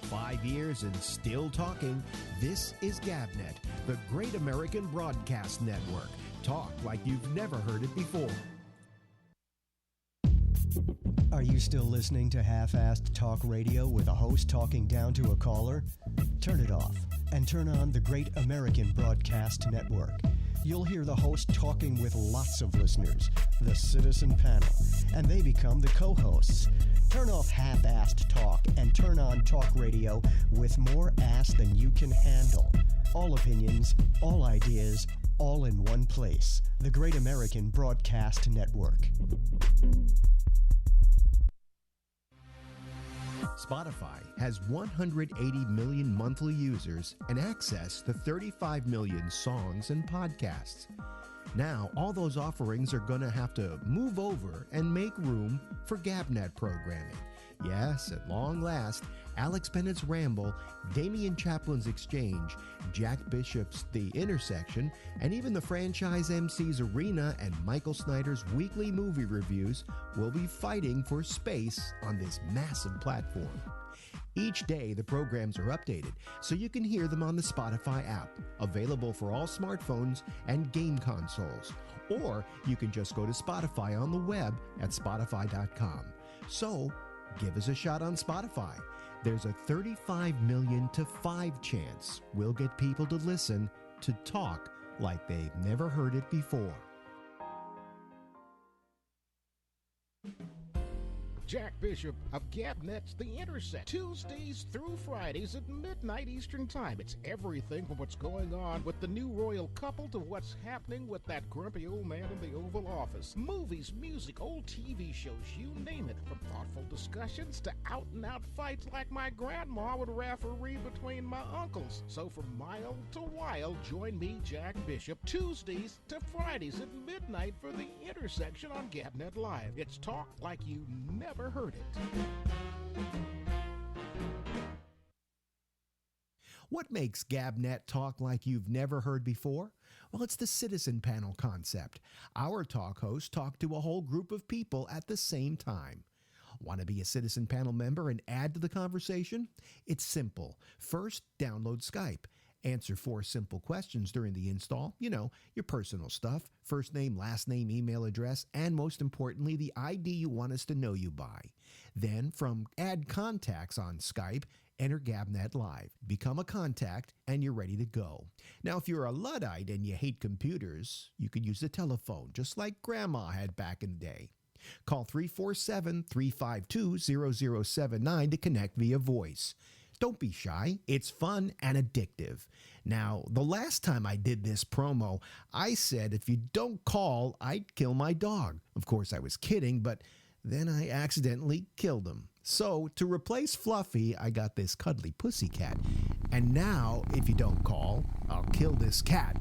5 years and still talking. This is GabNet, the Great American Broadcast Network. Talk like you've never heard it before. Are you still listening to half-assed talk radio with a host talking down to a caller? Turn it off and turn on the Great American Broadcast Network. You'll hear the host talking with lots of listeners, the citizen panel, and they become the co-hosts. Turn off half-assed talk and turn on talk radio with more ass than you can handle. All opinions, all ideas, all in one place. The Great American Broadcast Network. Spotify has 180 million monthly users and access to 35 million songs and podcasts. Now, all those offerings are going to have to move over and make room for GabNet programming. Yes, at long last, Alex Bennett's Ramble, Damian Chaplin's Exchange, Jack Bishop's The Intersection, and even the franchise MC's Arena and Michael Snyder's weekly movie reviews will be fighting for space on this massive platform. Each day, the programs are updated, so you can hear them on the Spotify app, available for all smartphones and game consoles. Or you can just go to Spotify on the web at spotify.com. So, give us a shot on Spotify. There's a 35 million to 5 chance we'll get people to listen to talk like they've never heard it before. Jack Bishop of GabNet's The Intersection, Tuesdays through Fridays at midnight Eastern Time. It's everything from what's going on with the new royal couple to what's happening with that grumpy old man in the Oval Office. Movies, music, old TV shows, you name it. From thoughtful discussions to out-and-out fights like my grandma would referee between my uncles. So from mild to wild, join me, Jack Bishop, Tuesdays to Fridays at midnight for The Intersection on GabNet Live. It's talk like you never heard it. What makes GabNet talk like you've never heard before? Well, it's the citizen panel concept. Our talk hosts talk to a whole group of people at the same time. Want to be a citizen panel member and add to the conversation? It's simple. First, download Skype. Answer 4 simple questions during the install. You know, your personal stuff, first name, last name, email address, and most importantly, the ID you want us to know you by. Then from Add Contacts on Skype, enter GabNet Live. Become a contact, and you're ready to go. Now, if you're a Luddite and you hate computers, you could use the telephone, just like Grandma had back in the day. Call 347-352-0079 to connect via voice. Don't be shy. It's fun and addictive. Now, the last time I did this promo, I said if you don't call, I'd kill my dog. Of course, I was kidding, but then I accidentally killed him. So, to replace Fluffy, I got this cuddly pussycat. And now, if you don't call, I'll kill this cat.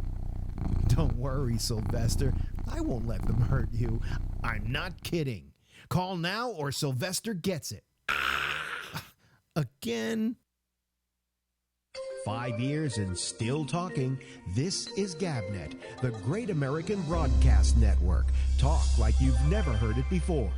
Don't worry, Sylvester. I won't let them hurt you. I'm not kidding. Call now or Sylvester gets it. Again. 5 years and still talking. This is GabNet, the Great American Broadcast Network. Talk like you've never heard it before.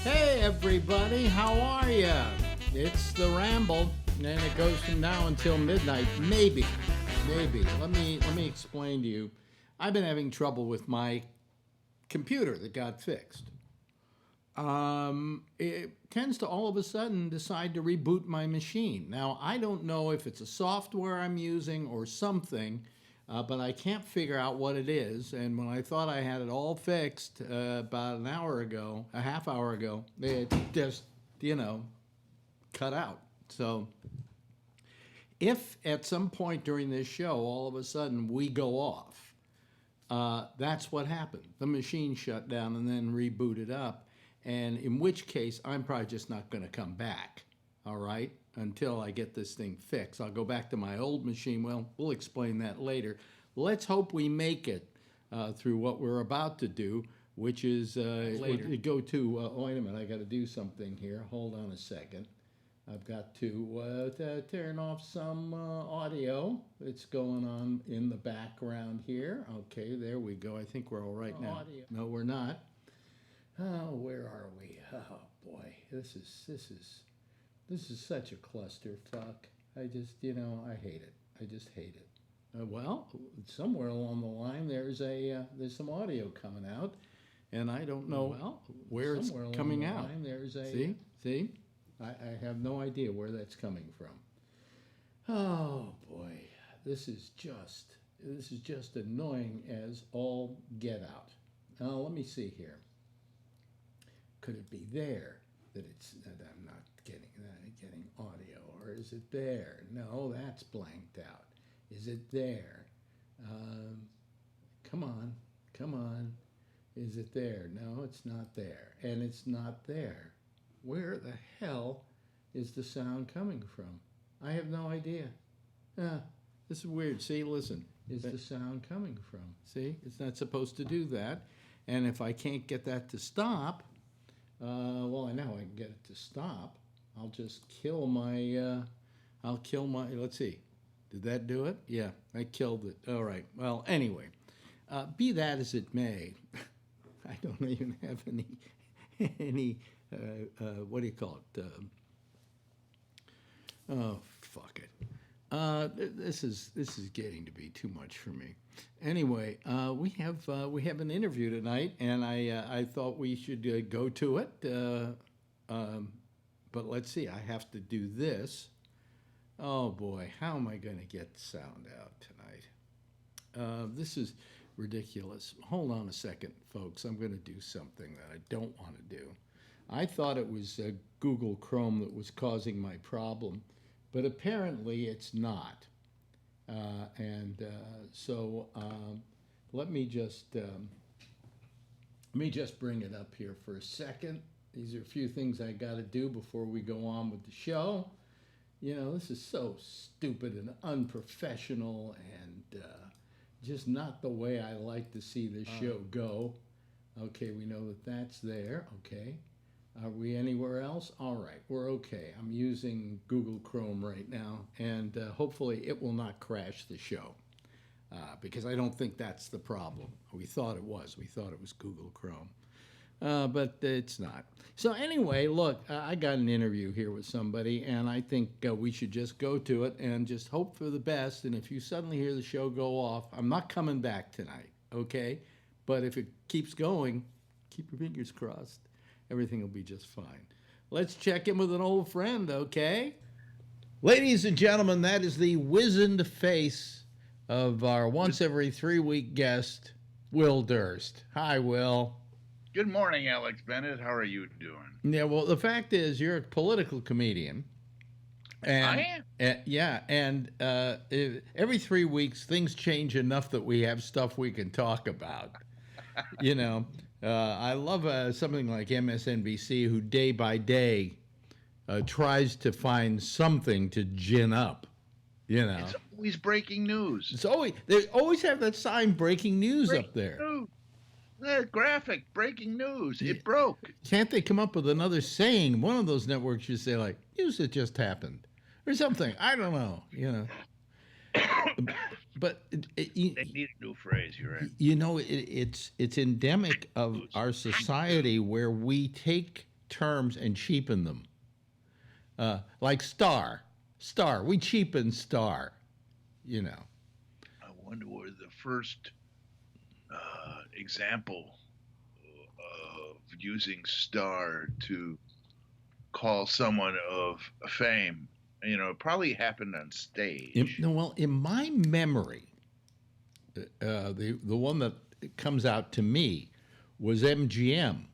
Hey everybody, how are ya? It's the Ramble, and it goes from now until midnight. Maybe. Let me explain to you. I've been having trouble with my computer that got fixed. It tends to all of a sudden decide to reboot my machine. Now, I don't know if it's a software I'm using or something, but I can't figure out what it is. And when I thought I had it all fixed about a half hour ago, it just, cut out. So if at some point during this show, all of a sudden we go off, that's what happened. The machine shut down and then rebooted up. And in which case, I'm probably just not going to come back, all right, until I get this thing fixed. I'll go back to my old machine. Well, we'll explain that later. Let's hope we make it through what we're about to do. which is Later. go to. Wait a minute, I got to do something here. Hold on a second. I've got to turn off some audio that's going on in the background here. Okay, there we go. I think we're all right now. Audio. No, we're not. Oh, where are we? Oh boy, this is such a clusterfuck. I just, I hate it. I just hate it. Well, somewhere along the line, there's some audio coming out, and I don't know where it's coming out. Line, there's a see. I have no idea where that's coming from. Oh boy, this is just annoying as all get out. Now let me see here. Could it be there that I'm not getting audio, or is it there? No, that's blanked out. Is it there? Come on. Is it there? No, it's not there, and it's not there. Where the hell is the sound coming from? I have no idea. This is weird. See, listen. Is the sound coming from? See, it's not supposed to do that. And if I can't get that to stop, well, I know I can get it to stop. I'll just kill my, let's see. Did that do it? Yeah, I killed it. All right. Well, anyway, be that as it may, I don't even have any what do you call it? Oh, fuck it. This is getting to be too much for me. Anyway, we have an interview tonight, and I thought we should go to it. But let's see. I have to do this. Oh boy, how am I going to get the sound out tonight? This is ridiculous. Hold on a second, folks. I'm going to do something that I don't want to do. I thought it was Google Chrome that was causing my problem, but apparently it's not. So let me just bring it up here for a second. These are a few things I got to do before we go on with the show. This is so stupid and unprofessional and just not the way I like to see this show go. Okay, we know that that's there. Okay. Are we anywhere else? All right, we're okay. I'm using Google Chrome right now, and hopefully it will not crash the show because I don't think that's the problem. We thought it was. We thought it was Google Chrome, but it's not. So anyway, look, I got an interview here with somebody, and I think we should just go to it and just hope for the best. And if you suddenly hear the show go off, I'm not coming back tonight, okay? But if it keeps going, keep your fingers crossed. Everything will be just fine. Let's check in with an old friend, okay? Ladies and gentlemen, that is the wizened face of our once every 3-week guest, Will Durst. Hi, Will. Good morning, Alex Bennett. How are you doing? Yeah, well, the fact is you're a political comedian. And, I am? Yeah, and every 3 weeks, things change enough that we have stuff we can talk about. I love something like MSNBC, who day by day tries to find something to gin up. It's always breaking news. They always have that sign, breaking news, up there. News. The graphic, breaking news. It broke. Can't they come up with another saying? One of those networks should say, like, news that just happened, or something. I don't know. But they need a new phrase. You're right. It's endemic of our society where we take terms and cheapen them. Like star. We cheapen star. I wonder where the first example of using star to call someone of fame. It probably happened on stage. In my memory, the one that comes out to me was MGM,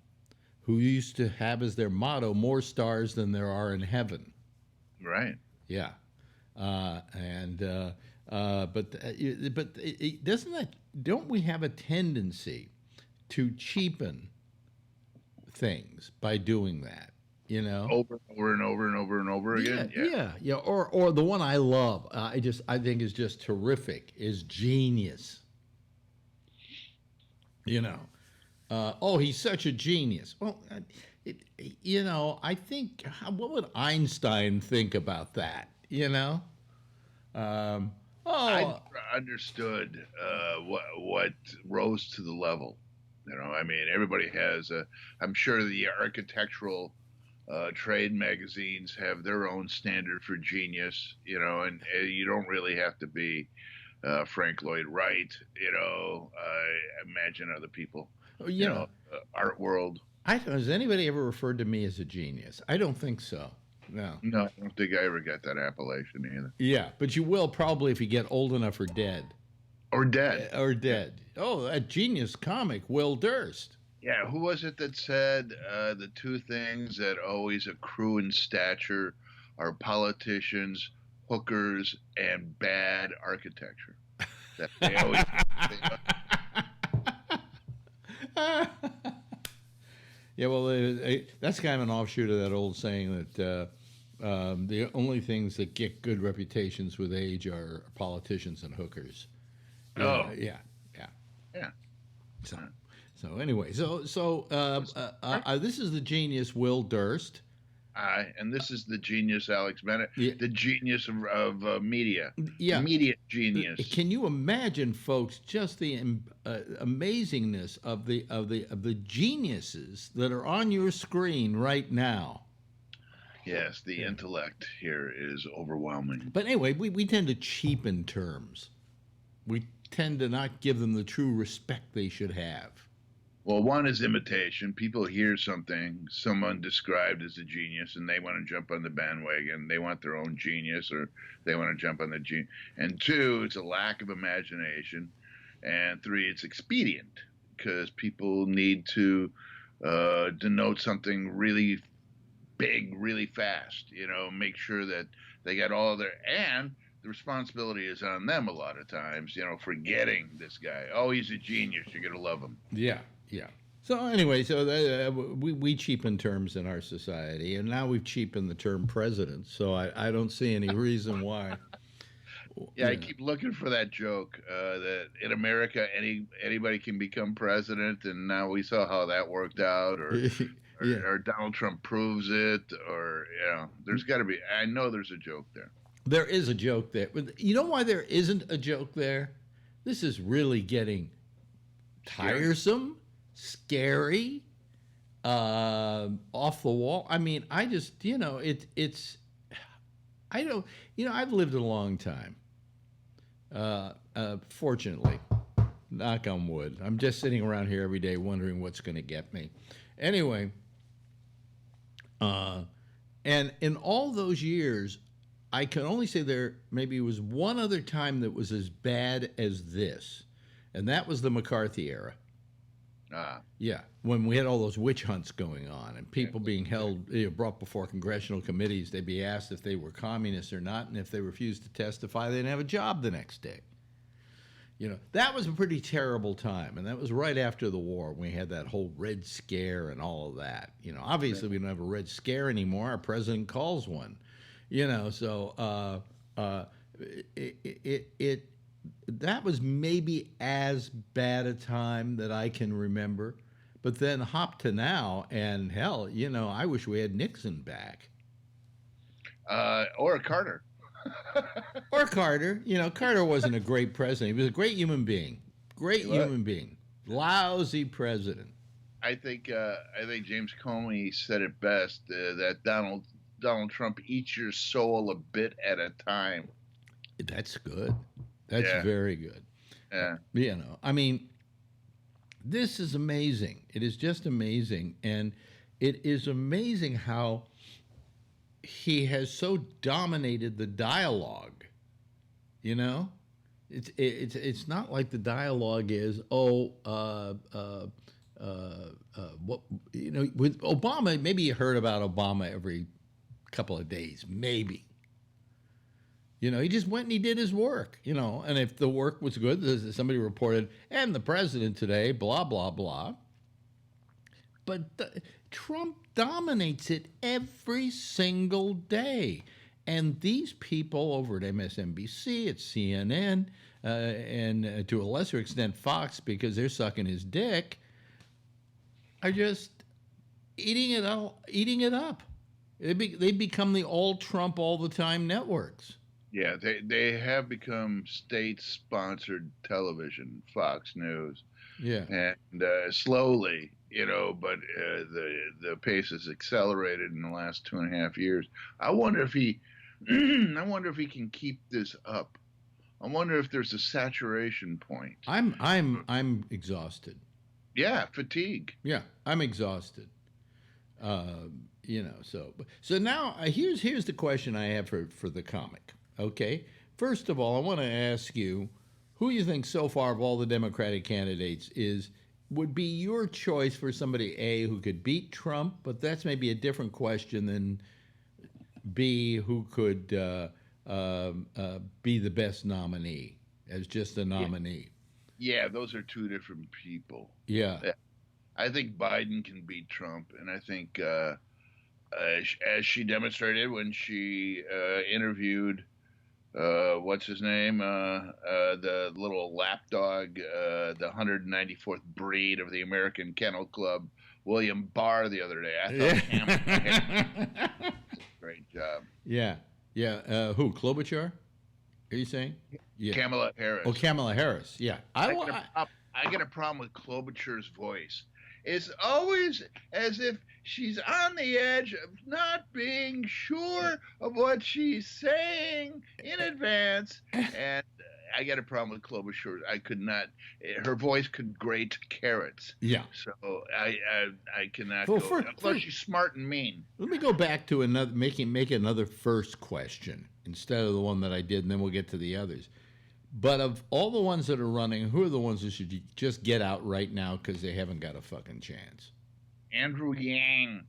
who used to have as their motto, more stars than there are in heaven. Right. Yeah. Don't we have a tendency to cheapen things by doing that? Over and over again. Yeah. Or the one I love, I think is just terrific, is Genius. oh, he's such a genius. Well, I think, what would Einstein think about that? I understood what rose to the level. I mean, everybody has I'm sure the architectural trade magazines have their own standard for genius, and you don't really have to be Frank Lloyd Wright, I imagine other people, art world. Has anybody ever referred to me as a genius? I don't think so. No. No, I don't think I ever got that appellation either. Yeah, but you will probably if you get old enough or dead. Or dead. Or dead. Oh, that genius comic, Will Durst. Yeah, who was it that said the two things that always accrue in stature are politicians, hookers, and bad architecture? That they always. Yeah, well, that's kind of an offshoot of that old saying that the only things that get good reputations with age are politicians and hookers. Oh, yeah. So anyway, so this is the genius Will Durst. And this is the genius Alex Bennett, the genius of media. Yeah, media genius. Can you imagine, folks, just the amazingness of the geniuses that are on your screen right now? Yes, the intellect here is overwhelming. But anyway, we tend to cheapen terms. We tend to not give them the true respect they should have. Well, one is imitation. People hear someone described as a genius, and they want to jump on the bandwagon. They want their own genius, or they want to jump on the genius. And two, it's a lack of imagination. And three, it's expedient, because people need to denote something really big, really fast. Make sure that they get all their, and the responsibility is on them a lot of times. Forgetting this guy. Oh, he's a genius. You're gonna love him. Yeah. So anyway, we cheapen terms in our society, and now we've cheapened the term president. So I don't see any reason why. Yeah, I keep looking for that joke that in America anybody can become president, and now we saw how that worked out, or Donald Trump proves it, or there's got to be. I know there's a joke there. There is a joke there. You know why there isn't a joke there? This is really getting tiresome, scary, off the wall. I mean, I just, I've lived a long time. Fortunately, knock on wood. I'm just sitting around here every day wondering what's going to get me. Anyway, and in all those years, I can only say there maybe was one other time that was as bad as this, and that was the McCarthy era. Yeah, when we had all those witch hunts going on and people being held, brought before congressional committees, they'd be asked if they were communists or not, and if they refused to testify, they didn't have a job the next day. That was a pretty terrible time, and that was right after the war. We had that whole Red Scare and all of that. Obviously we don't have a Red Scare anymore. Our president calls one. So that was maybe as bad a time that I can remember. But then hop to now, and hell, I wish we had Nixon back. Or Carter. Or Carter. Carter wasn't a great president. He was a great human being. Lousy president. I think James Comey said it best, that Donald Trump eats your soul a bit at a time. That's good. That's very good. Yeah. I mean, this is amazing. It is just amazing. And it is amazing how he has so dominated the dialogue. It's not like the dialogue is, with Obama, maybe you heard about Obama every couple of days, maybe. He just went and he did his work, and if the work was good, somebody reported, and the president today, blah, blah, blah. But Trump dominates it every single day. And these people over at MSNBC, at CNN, and to a lesser extent Fox, because they're sucking his dick, are just eating it up. They become the all Trump all the time networks. Yeah, they have become state-sponsored television, Fox News. Yeah. And slowly, but the pace has accelerated in the last 2.5 years. I wonder if he can keep this up. I wonder if there's a saturation point. I'm exhausted. Yeah, fatigue. Yeah, I'm exhausted. So now here's the question I have for the comic. Okay, first of all, I want to ask you who you think so far of all the Democratic candidates would be your choice for somebody A, who could beat Trump, but that's maybe a different question than B, who could be the best nominee as just a nominee. Yeah, those are two different people. Yeah. I think Biden can beat Trump, and I think as she demonstrated when she interviewed what's his name, the little lapdog, the 194th breed of the American Kennel Club, William Barr, the other day. I thought great job. Yeah. Who? Klobuchar? Are you saying? Yeah. Kamala Harris. Oh, Kamala Harris. Yeah. I get a problem with Klobuchar's voice. It's always as if she's on the edge of not being sure of what she's saying in advance. And I get a problem with Klobuchar. I could not. Her voice could grate carrots. Yeah. So I cannot go. Plus, she's smart and mean. Let me go back to make another first question instead of the one that I did, and then we'll get to the others. But of all the ones that are running, who are the ones that should just get out right now because they haven't got a fucking chance? Andrew Yang.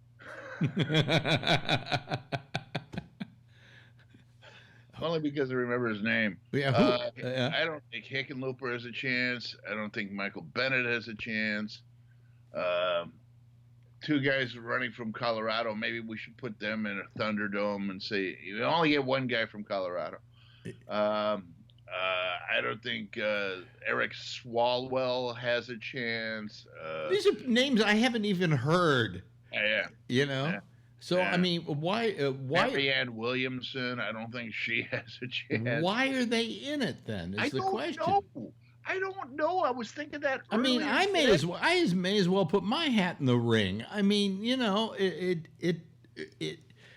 Only because I remember his name. Yeah, I don't think Hickenlooper has a chance. I don't think Michael Bennett has a chance. Two guys running from Colorado. Maybe we should put them in a Thunderdome and say you only get one guy from Colorado. I don't think Eric Swalwell has a chance. These are names I haven't even heard. Yeah. Yeah. So, I mean, why? Marianne Williamson, I don't think she has a chance. Why are they in it then? Is the question. I don't know. I was thinking that I mean, I may as well put my hat in the ring. I mean, it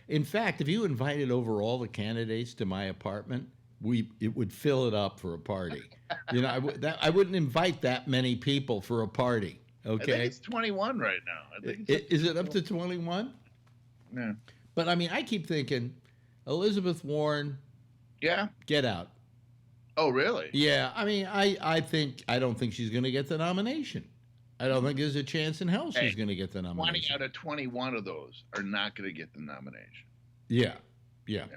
in fact, if you invited over all the candidates to my apartment, it would fill it up for a party. I wouldn't invite that many people for a party. Okay, I think it's 21 right now. Is it up to 21? Yeah. But I mean, I keep thinking, Elizabeth Warren. Yeah. Get out. Oh, really? Yeah. I mean, I don't think she's going to get the nomination. I don't think there's a chance in hell she's going to get the nomination. 20 out of 21 of those are not going to get the nomination. Yeah.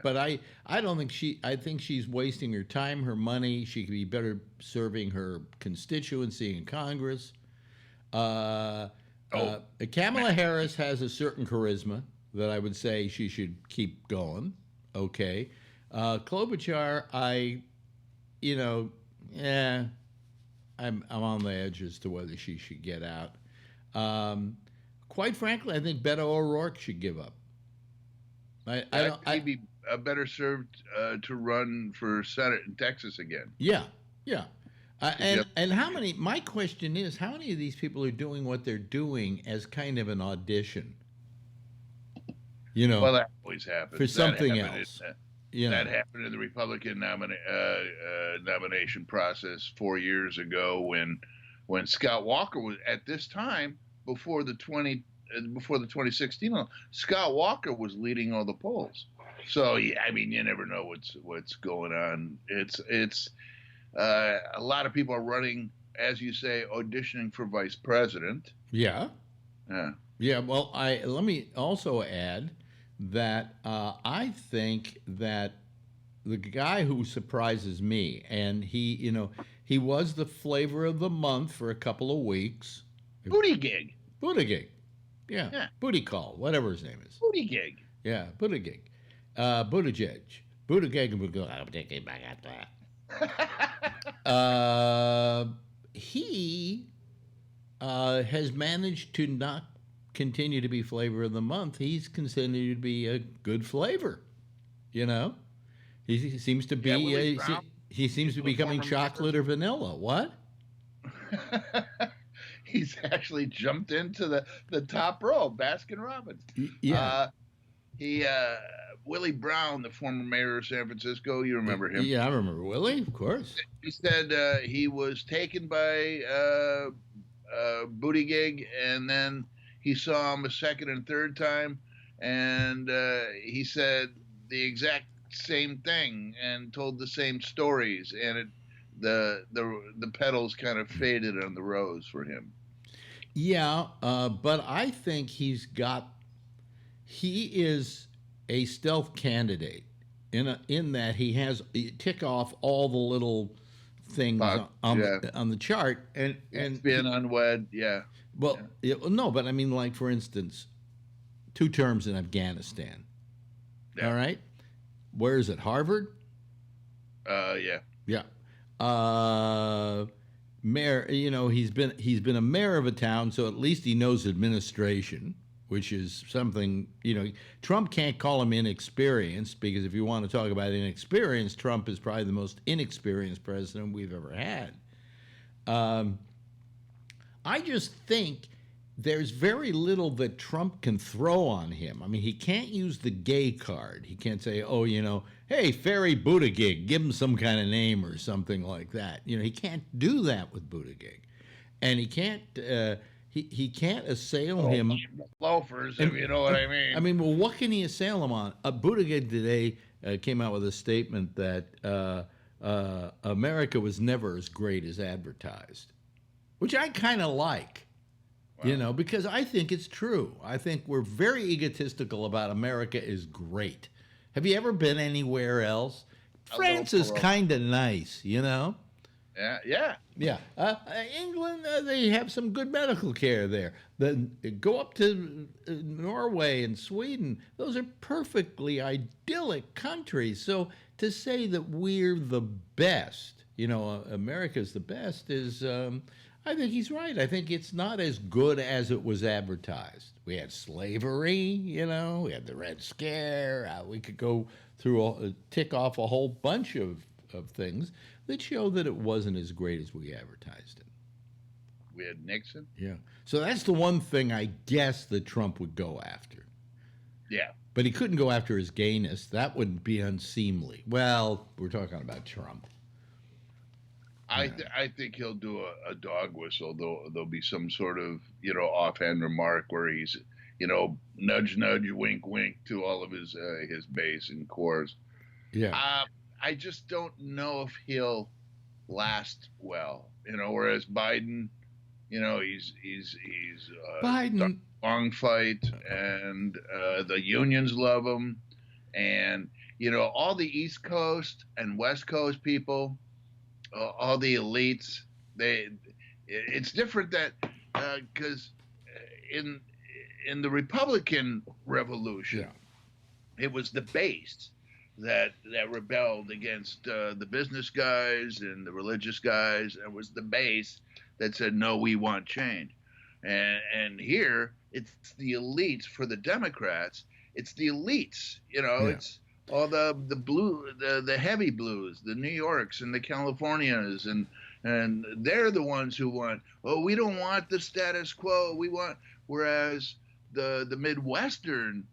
But I don't think I think she's wasting her time, her money. She could be better serving her constituency in Congress. Kamala Harris has a certain charisma that I would say she should keep going. Okay. Klobuchar, I'm on the edge as to whether she should get out. Quite frankly, I think Beto O'Rourke should give up. He'd be better served to run for Senate in Texas again. Yeah. And how many? My question is, how many of these people are doing what they're doing as kind of an audition? Well, that always happens for something else. That happened in the Republican nomination process 4 years ago when Scott Walker was at this time before the 2016. Scott Walker was leading all the polls. So I mean, you never know what's going on. It's a lot of people are running, as you say, auditioning for vice president. Yeah. Well, let me also add that I think that the guy who surprises me, and he was the flavor of the month for a couple of weeks. Buttigieg. Yeah. Booty call, whatever his name is. Buttigieg. Yeah, Buttigieg. Buttigieg. He has managed to knock continue to be flavor of the month, he's considered to be a good flavor. You know, he seems to be. Willie Brown, he seems to be becoming chocolate or vanilla. What? He's actually jumped into the top row, Baskin Robbins. Yeah. Willie Brown, the former mayor of San Francisco, you remember him? Yeah, I remember Willie, of course. He said he was taken by Buttigieg, and then he saw him a second and third time, and he said the exact same thing and told the same stories, and the petals kind of faded on the rose for him. Yeah, but I think he is a stealth candidate in that he tick off all the little things on the chart and been unwed, yeah. Well, no, but I mean, like for instance, 2 terms in Afghanistan. Yeah. All right, where is it? Harvard. Yeah. Yeah. Mayor, he's been a mayor of a town, so at least he knows administration, which is something, Trump can't call him inexperienced, because if you want to talk about inexperience, Trump is probably the most inexperienced president we've ever had. I just think there's very little that Trump can throw on him. I mean, he can't use the gay card. He can't say, hey, Ferry Buttigieg, give him some kind of name or something like that. He can't do that with Buttigieg. And he can't he can't assail him. Loafers, if you know what I mean. I mean, well, what can he assail him on? Buttigieg today came out with a statement that America was never as great as advertised, which I kind of like. Wow. Because I think it's true. I think we're very egotistical about America is great. Have you ever been anywhere else? France is kind of nice, Yeah. Yeah. England, they have some good medical care there. Then go up to Norway and Sweden. Those are perfectly idyllic countries. So to say that we're the best, America's the best is... I think he's right. I think it's not as good as it was advertised. We had slavery, we had the Red Scare. We could go through, tick off a whole bunch of things that show that it wasn't as great as we advertised it. We had Nixon. Yeah. So that's the one thing I guess that Trump would go after. Yeah. But he couldn't go after his gayness. That would be unseemly. Well, we're talking about Trump. I think he'll do a dog whistle. There'll be some sort of offhand remark where he's nudge nudge wink wink to all of his base and cores. Yeah. I just don't know if he'll last well. Whereas Biden, he's Biden long fight, and the unions love him, and all the East Coast and West Coast people. All the elites, it's different that because in the Republican Revolution, it was the base that rebelled against the business guys and the religious guys. It was the base that said, no, we want change. And here it's the elites. For the Democrats, it's the elites. It's all the blue, the heavy blues, the New Yorks and the Californias, and they're the ones who want. Oh, we don't want the status quo. We want. Whereas the Midwestern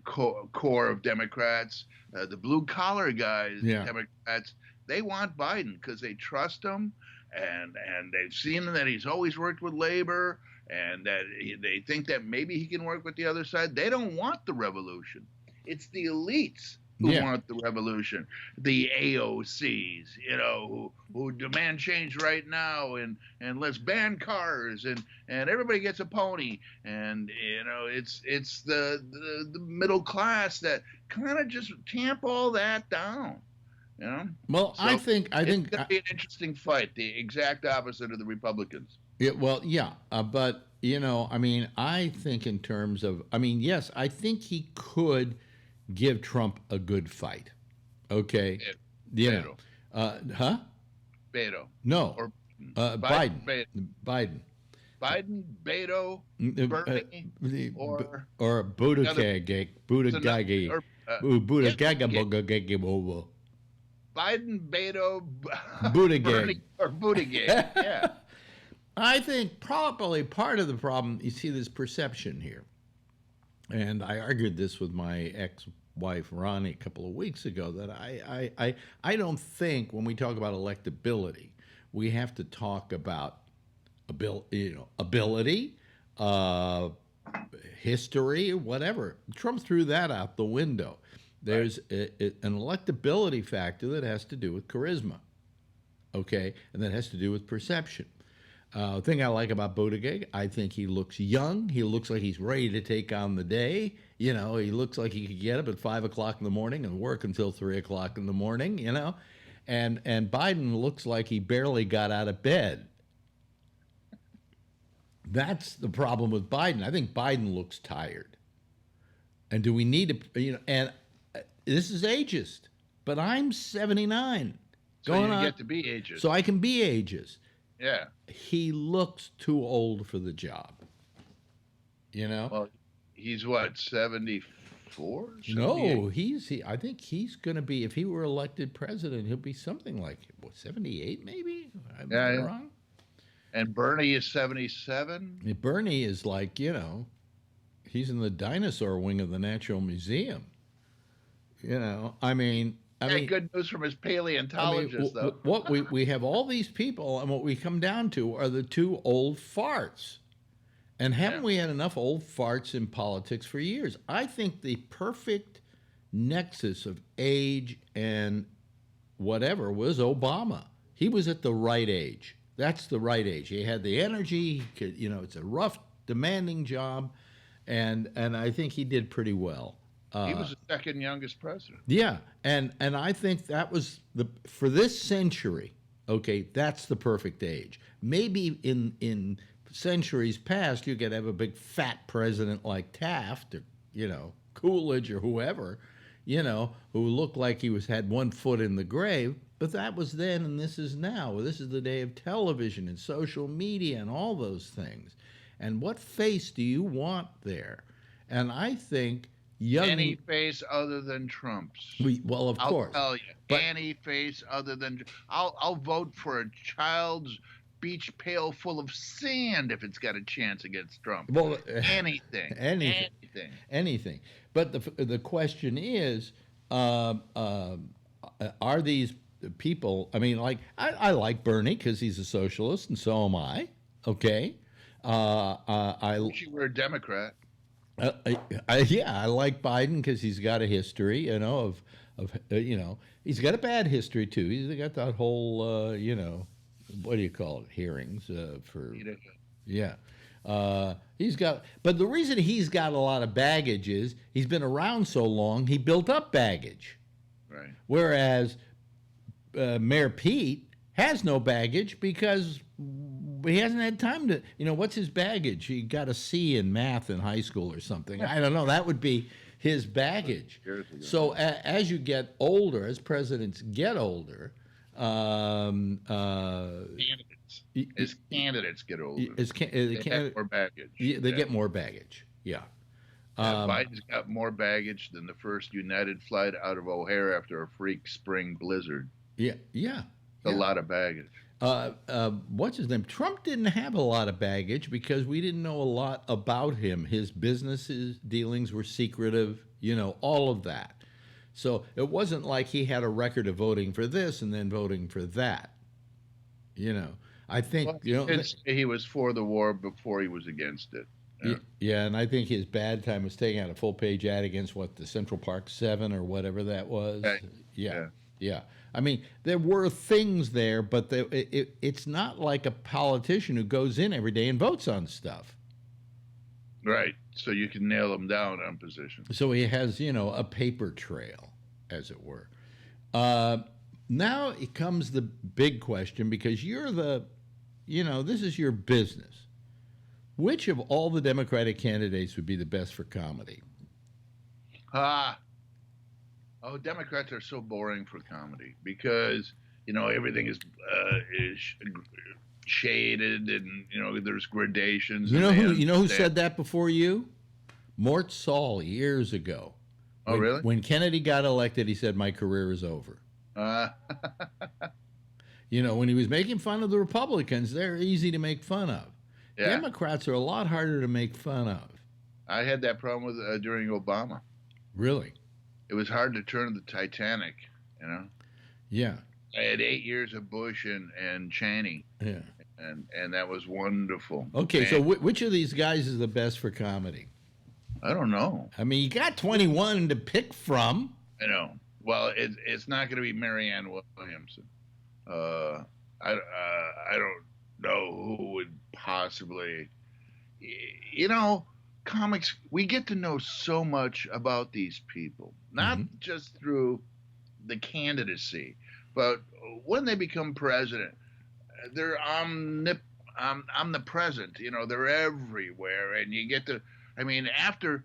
core of Democrats, the blue collar guys, Democrats, they want Biden because they trust him, and they've seen that he's always worked with labor, and that they think that maybe he can work with the other side. They don't want the revolution. It's the elites who want the revolution, the AOCs, who demand change right now, and let's ban cars, and everybody gets a pony, and it's the middle class that kind of just tamp all that down. Well, so I think it's going to be an interesting fight, the exact opposite of the Republicans. Yeah, well, yeah, but I think in terms of, yes, I think he could give Trump a good fight. Okay. Beto. Beto. Beto. No. Or Biden. Beto. Biden. Biden, Beto, Bernie, or Buttigieg, Buttigieg, or Buttigieg, Biden, Beto, Buttigieg, Bernie, or Buttigieg. Yeah. I think probably part of the problem, you see this perception here, and I argued this with my ex-wife Ronnie a couple of weeks ago, that I don't think when we talk about electability, we have to talk about ability, history, whatever. Trump threw that out the window. There's an electability factor that has to do with charisma, okay, and that has to do with perception. The thing I like about Buttigieg, I think he looks young. He looks like he's ready to take on the day. He looks like he could get up at 5 o'clock in the morning and work until 3 o'clock in the morning, And Biden looks like he barely got out of bed. That's the problem with Biden. I think Biden looks tired. And do we need to, and this is ageist, but I'm 79. So you get to be ageist. So I can be ageist. Yeah. He looks too old for the job. Well, he's what, 74? No, I think he's going to be, if he were elected president, he'll be something like 78 maybe? I'm wrong. And Bernie is 77? Bernie is like, he's in the dinosaur wing of the Natural Museum. I mean, good news from his paleontologist, though. What we have all these people, and what we come down to are the two old farts. And haven't we had enough old farts in politics for years? I think the perfect nexus of age and whatever was Obama. He was at the right age. That's the right age. He had the energy. He could, it's a rough, demanding job, and I think he did pretty well. He was the second youngest president. Yeah, and I think that was for this century. Okay, that's the perfect age. Maybe in centuries past, you could have a big fat president like Taft, or Coolidge, or whoever, who looked like he had one foot in the grave. But that was then, and this is now. This is the day of television and social media and all those things. And what face do you want there? And I think any face other than Trump's. Of course. I'll tell you, any face other than I'll vote for a child's beach pail full of sand if it's got a chance against Trump. Well, anything. But the question is, are these people? I mean, like I like Bernie because he's a socialist, and so am I. Okay. I wish you were a Democrat. I like Biden because he's got a history, of he's got a bad history too. He's got that whole, what do you call it, hearings for, he's got, but the reason he's got a lot of baggage is he's been around so long, he built up baggage. Right. Whereas Mayor Pete has no baggage because he hasn't had time to, what's his baggage? He got a C in math in high school or something. I don't know. That would be his baggage. So as you get older, as presidents get older, candidates get older. They get more baggage. They get more baggage. Yeah. Biden's got more baggage than the first United flight out of O'Hare after a freak spring blizzard. Yeah. A lot of baggage. What's his name? Trump didn't have a lot of baggage because we didn't know a lot about him. His businesses dealings were secretive, all of that. So it wasn't like he had a record of voting for this and then voting for that. I think he was for the war before he was against it. Yeah, and I think his bad time was taking out a full-page ad against the Central Park 7 or whatever that was. Right. Yeah. I mean, there were things there, but it's not like a politician who goes in every day and votes on stuff. Right. So you can nail him down on positions. So he has, a paper trail, as it were. Now it comes the big question, because you're this is your business. Which of all the Democratic candidates would be the best for comedy? Democrats are so boring for comedy because, everything is shaded, and there's gradations. You know who said that before you? Mort Saul years ago. Oh, really? When Kennedy got elected, he said, "My career is over." When he was making fun of the Republicans, they're easy to make fun of. Yeah. Democrats are a lot harder to make fun of. I had that problem with during Obama. Really? It was hard to turn the Titanic, Yeah. I had 8 years of Bush and Cheney. Yeah. And that was wonderful. Okay, so which of these guys is the best for comedy? I don't know. I mean, you got 21 to pick from. I know. Well, it's not going to be Marianne Williamson. I don't know who would possibly. Comics, we get to know so much about these people, not just through the candidacy, but when they become president, they're omnipresent. They're everywhere, and you get to. I mean, after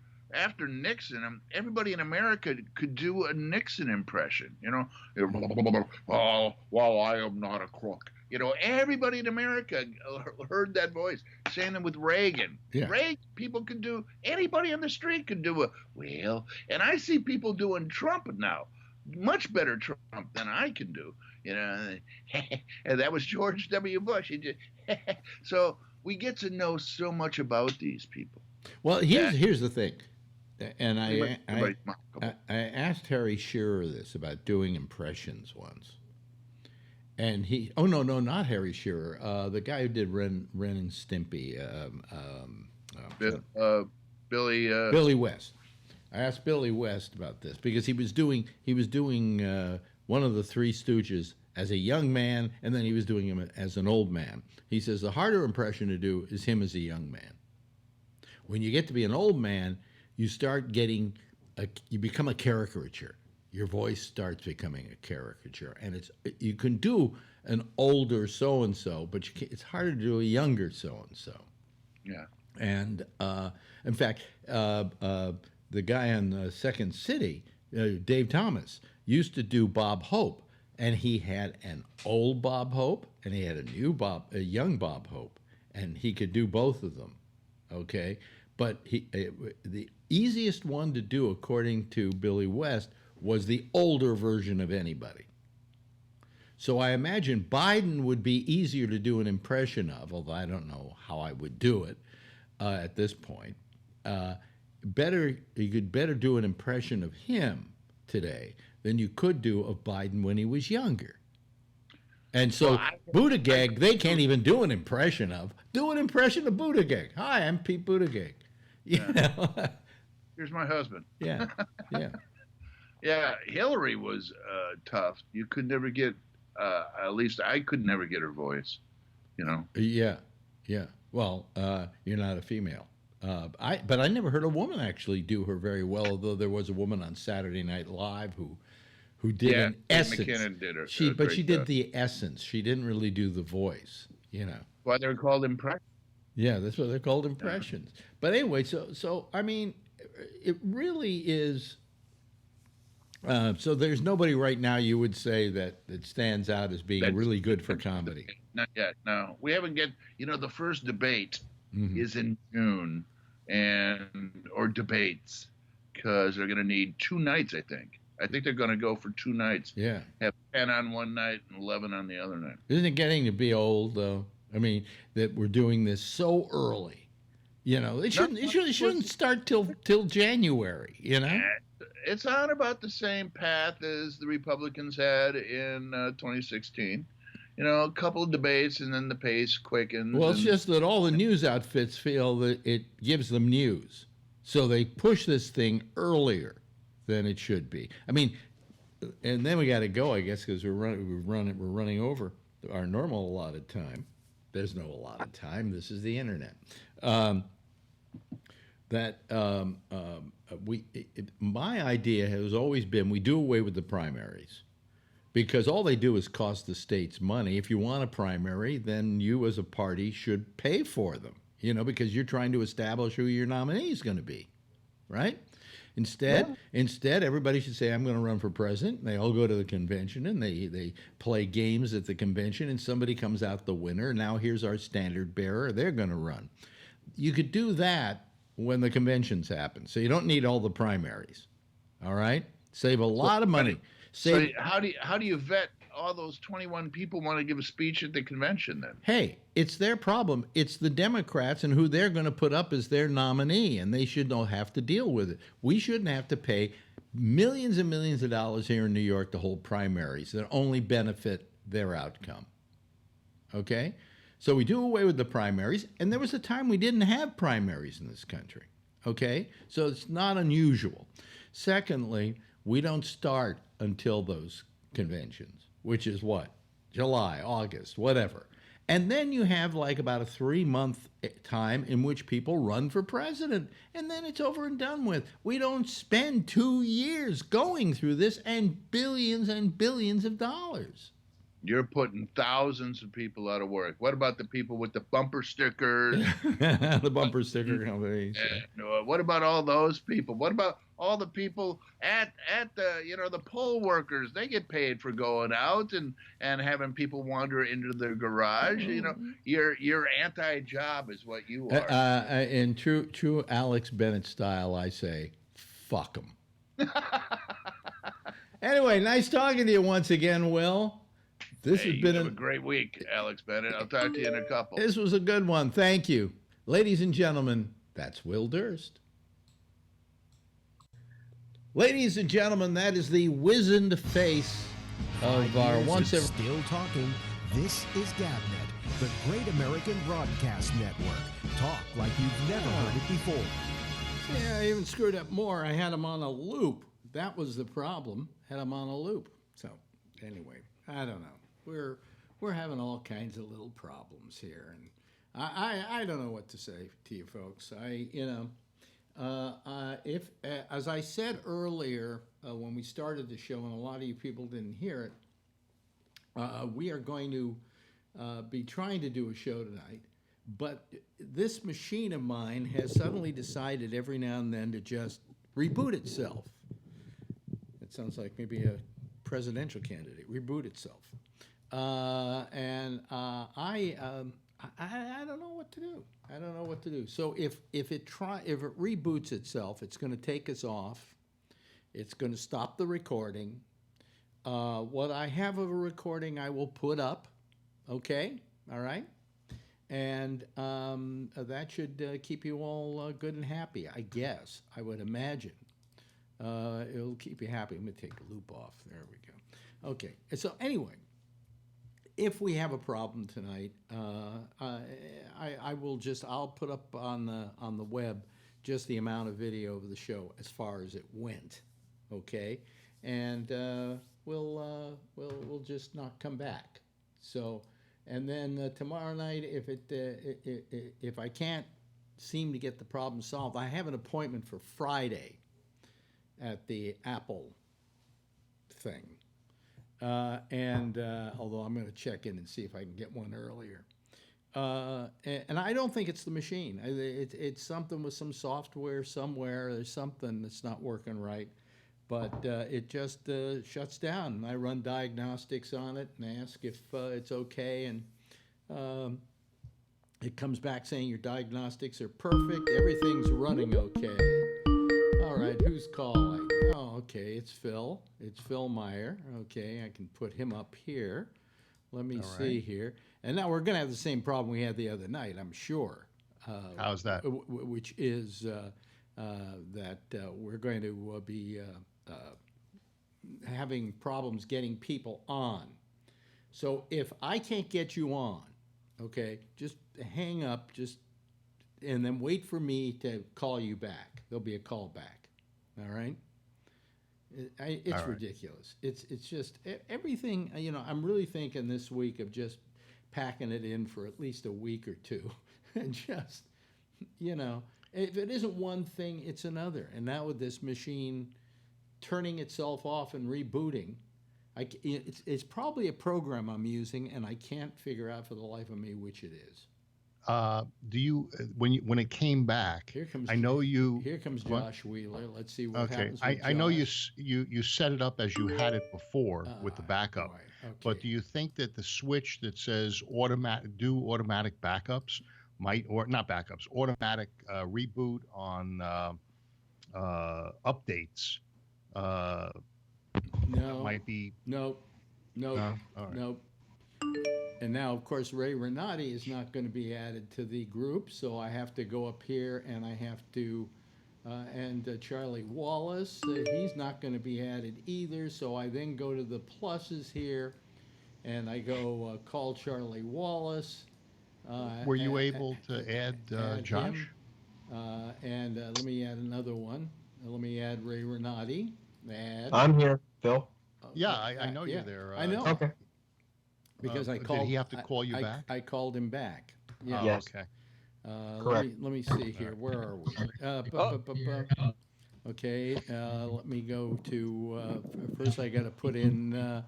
Nixon, everybody in America could do a Nixon impression. Oh, well, I am not a crook. Everybody in America heard that voice. Same thing with Reagan. Yeah. Reagan, people could do. Anybody on the street could do and I see people doing Trump now, much better Trump than I can do. And that was George W. Bush. So we get to know so much about these people. Well, here's the thing, and I asked Harry Shearer this about doing impressions once, and no, not Harry Shearer, the guy who did Ren and Stimpy, Billy West. I asked Billy West about this because he was doing one of the Three Stooges as a young man, and then he was doing him as an old man. He says the harder impression to do is him as a young man. When you get to be an old man, you start getting you become a caricature. Your voice starts becoming a caricature, and you can do an older so and so, but it's harder to do a younger so and so. Yeah. And in fact, the guy on Second City, Dave Thomas, used to do Bob Hope, and he had an old Bob Hope and he had a young Bob Hope, and he could do both of them. Okay, but the easiest one to do, according to Billy West, was the older version of anybody. So I imagine Biden would be easier to do an impression of, although I don't know how I would do it at this point. You could better do an impression of him today than you could do of Biden when he was younger. And so Buttigieg, they can't even do an impression of. Do an impression of Buttigieg. Hi, I'm Pete Buttigieg. Here's my husband. Yeah. Yeah, Hillary was tough. You could never get, at least I could never get her voice, Yeah. Well, you're not a female. But I never heard a woman actually do her very well, although there was a woman on Saturday Night Live who did an essence. McKinnon did her. But she did the essence. She didn't really do the voice, Why they're called impressions. Yeah, that's what they're called, impressions. Yeah. But anyway, so I mean, it really is. So there's nobody right now you would say that stands out as being really good for comedy. Not yet. No, we haven't the first debate is in June, or debates, because they're going to need 2 nights. I think they're going to go for 2 nights. Yeah. Have 10 on one night and 11 on the other night. Isn't it getting to be old though? I mean, that we're doing this so early. It shouldn't start till January. It's on about the same path as the Republicans had in 2016. A couple of debates and then the pace quickens. Well, it's just that all the news outfits feel that it gives them news, so they push this thing earlier than it should be. I mean, and then we got to go, I guess, because we're running over our normal allotted time. There's no allotted time. This is the internet. My idea has always been we do away with the primaries, because all they do is cost the states money. If you want a primary, then you as a party should pay for them, because you're trying to establish who your nominee is going to be, right? Instead, everybody should say, I'm going to run for president. And they all go to the convention and they play games at the convention, and somebody comes out the winner. Now here's our standard bearer. They're going to run. You could do that when the conventions happen. So you don't need all the primaries. All right? Save a lot of money. So how do you vet all those 21 people want to give a speech at the convention then? Hey, it's their problem. It's the Democrats and who they're going to put up as their nominee, and they should not have to deal with it. We shouldn't have to pay millions and millions of dollars here in New York to hold primaries that only benefit their outcome. Okay? So we do away with the primaries, and there was a time we didn't have primaries in this country. Okay? So it's not unusual. Secondly, we don't start until those conventions, which is what? July, August, whatever. And then you have like about a 3-month time in which people run for president, and then it's over and done with. We don't spend 2 years going through this and billions of dollars. You're putting thousands of people out of work. What about the people with the bumper stickers? The bumper sticker companies. What about all those people? What about all the people at the the poll workers? They get paid for going out and having people wander into their garage. You're anti-job is what you are. In true Alex Bennett style, I say, fuck them. Anyway, nice talking to you once again, Will. This has been a great week, Alex Bennett. I'll talk to you in a couple. This was a good one. Thank you. Ladies and gentlemen, that's Will Durst. Ladies and gentlemen, that is the wizened face of our once ever... Still talking. This is GabNet, the Great American Broadcast Network. Talk like you've never heard it before. Yeah, I even screwed up more. I had them on a loop. That was the problem. Had them on a loop. So, anyway, I don't know. We're having all kinds of little problems here, and I don't know what to say to you folks. If as I said earlier when we started the show, and a lot of you people didn't hear it, we are going to be trying to do a show tonight, but this machine of mine has suddenly decided every now and then to just reboot itself. It sounds like maybe a presidential candidate. Reboot itself. I don't know what to do. I don't know what to do. So if it reboots itself, it's going to take us off. It's going to stop the recording. What I have of a recording, I will put up. Okay, all right, and that should keep you all good and happy. I guess I would imagine it'll keep you happy. Let me take the loop off. There we go. Okay. So anyway. If we have a problem tonight, I'll put up on the web just the amount of video of the show as far as it went, okay, and we'll just not come back. So, and then tomorrow night, if I can't seem to get the problem solved, I have an appointment for Friday at the Apple thing. Although I'm going to check in and see if I can get one earlier. And I don't think it's the machine. It's something with some software somewhere. There's something that's not working right. But it just shuts down. And I run diagnostics on it and ask if it's okay. And it comes back saying your diagnostics are perfect. Everything's running okay. All right, who's calling? Oh, okay, it's Phil. It's Phil Meyer. Okay, I can put him up here. Let me see here. And now we're going to have the same problem we had the other night, I'm sure. How's that? Which is that we're going to be having problems getting people on. So if I can't get you on, okay, just hang up, and then wait for me to call you back. There'll be a call back. All right? It's all ridiculous. It's just everything, I'm really thinking this week of just packing it in for at least a week or two. And just, if it isn't one thing, it's another. And now with this machine turning itself off and rebooting, it's probably a program I'm using, and I can't figure out for the life of me which it is. Do you when it came back? Here comes. I know you. Here comes what? Josh Wheeler. Let's see what Okay, happens with I know Josh. you set it up as you had it before with the backup. Right. Okay. But do you think that the switch that says automatic backups might, or not backups, automatic reboot on updates No. might be Nope. all right. Nope. And now, of course, Ray Renati is not going to be added to the group, so I have to go up here and I have to, and Charlie Wallace, he's not going to be added either, so I then go to the pluses here and I go call Charlie Wallace. Were you able to add Josh? And let me add another one. Let me add Ray Renati. Add. I'm here, Phil. Yeah, I know you're there. I know. Okay. Because I called. Did he have to call you back? I called him back. Yeah. Oh, Yes. okay. Correct. Let me see here. Where are we? Okay. Let me go to. First, I got to put in.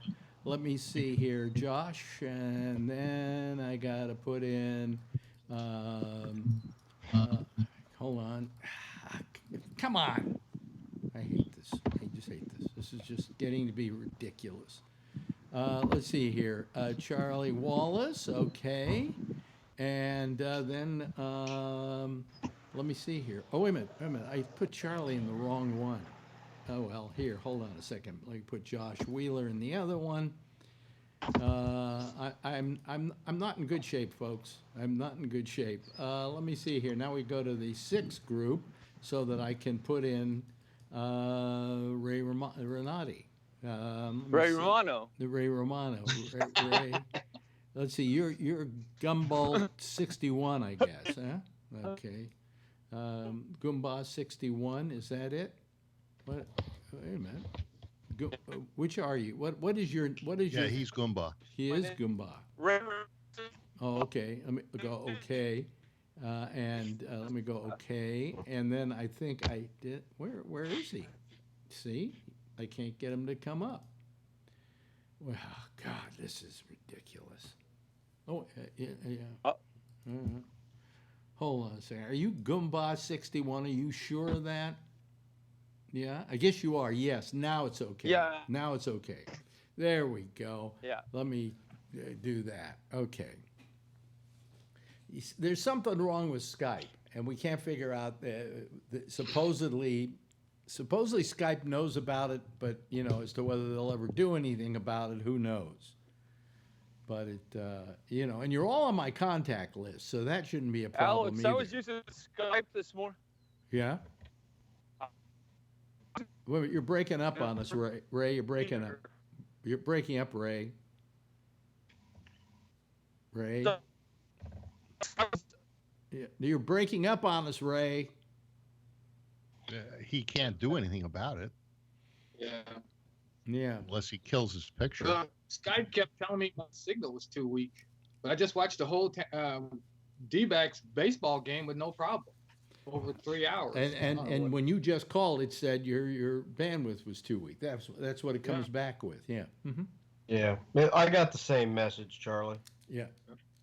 Let me see here, Josh, and then I got to put in. Hold on. Come on. I hate this. I just hate this. This is just getting to be ridiculous. Let's see here. Charlie Wallace, okay. And then, let me see here. Oh, wait a minute. I put Charlie in the wrong one. Oh, well, here, hold on a second. Let me put Josh Wheeler in the other one. I'm not in good shape, folks. I'm not in good shape. Let me see here. Now we go to the sixth group so that I can put in Ray Renati. Ray Romano. The Ray Romano. Ray. Let's see. You're Gumball 61, I guess, huh? Okay. Goomba 61. Is that it? What? Wait a minute. Which are you? What is your? Yeah, he's Goomba. He is Goomba. Ray. Oh, okay. Let me go okay, and let me go okay, and then I think I did. Where is he? See, I can't get him to come up. Well, God, this is ridiculous. Oh, yeah. Hold on a second. Are you Goomba 61? Are you sure of that? Yeah, I guess you are. Yes, now it's okay. Yeah. Now it's okay. There we go. Yeah. Let me do that. Okay. There's something wrong with Skype, and we can't figure out. Supposedly Skype knows about it, but as to whether they'll ever do anything about it, who knows? But it, and you're all on my contact list, so that shouldn't be a problem Alex, either. I was using Skype this morning. Yeah. Wait, you're breaking up on us, Ray. Ray, you're breaking up. You're breaking up, Ray. Ray. Yeah, you're breaking up on us, Ray. He can't do anything about it. Yeah. Unless he kills his picture. Skype kept telling me my signal was too weak, but I just watched the whole D-backs baseball game with no problem over 3 hours. And when you just called, it said your bandwidth was too weak. That's what it comes back with. Yeah. Mm-hmm. Yeah, I got the same message, Charlie. Yeah.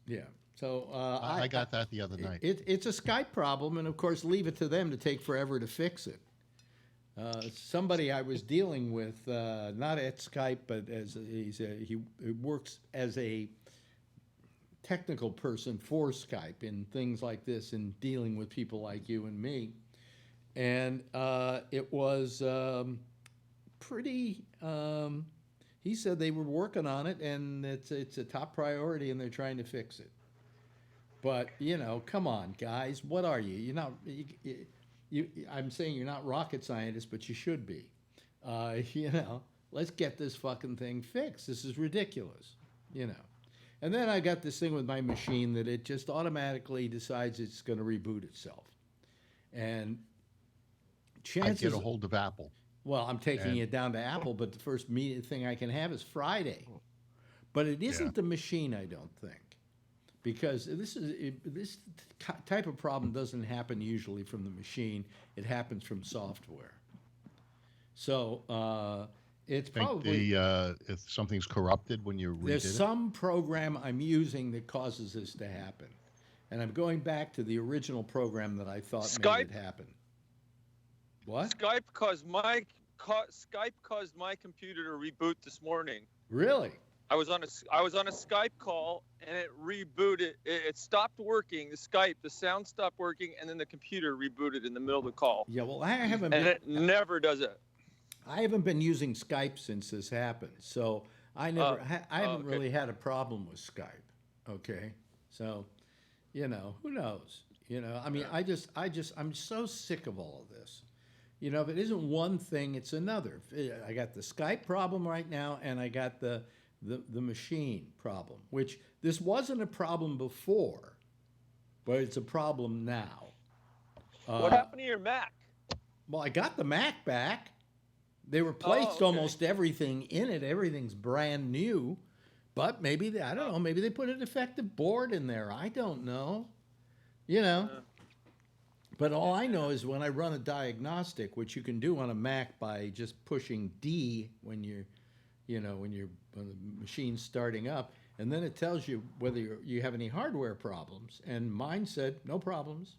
Yeah. So I got that the other night. It's a Skype problem, and of course, leave it to them to take forever to fix it. Somebody I was dealing with, not at Skype, but he works as a technical person for Skype in things like this, and dealing with people like you and me, and it was pretty. He said they were working on it, and it's a top priority, and they're trying to fix it. But come on, guys, what are you? You're not. I'm saying you're not rocket scientists, but you should be. Let's get this fucking thing fixed. This is ridiculous. And then I got this thing with my machine that it just automatically decides it's going to reboot itself. And chances. I get a hold of Apple. Well, I'm taking it down to Apple, but the first thing I can have is Friday. But it isn't the machine, I don't think. Because this type of problem doesn't happen usually from the machine. It happens from software. So it's probably if something's corrupted when you read it. There's some program I'm using that causes this to happen, And I'm going back to the original program that I thought made it happen. What? Skype caused my computer to reboot this morning. Really? I was on a Skype call and it rebooted. It stopped working. The sound stopped working, and then the computer rebooted in the middle of the call. Yeah, well, I haven't. And it never does it. I haven't been using Skype since this happened, so I haven't really had a problem with Skype. Okay, so, who knows? I mean, I'm so sick of all of this. If it isn't one thing, it's another. I got the Skype problem right now, and I got the machine problem, which this wasn't a problem before, but it's a problem now. What happened to your Mac? Well, I got the Mac back. They replaced almost everything in it. Everything's brand new, but maybe I don't know. Maybe they put a defective board in there. I don't know. But all I know is when I run a diagnostic, which you can do on a Mac by just pushing D when the machine's starting up, and then it tells you whether you have any hardware problems. And mine said no problems.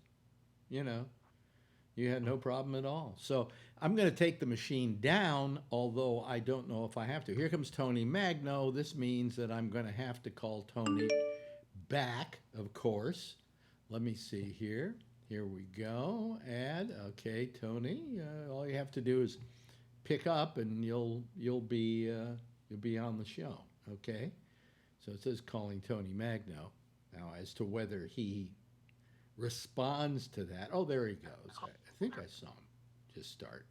You had no problem at all. So I'm going to take the machine down, although I don't know if I have to. Here comes Tony Magno. This means that I'm going to have to call Tony back, of course. Let me see here. Here we go. Add. Okay, Tony. All you have to do is pick up, and you'll be on the show. Okay. So it says calling Tony Magno. Now, as to whether he responds to that. Oh, there he goes. I think I saw him just start.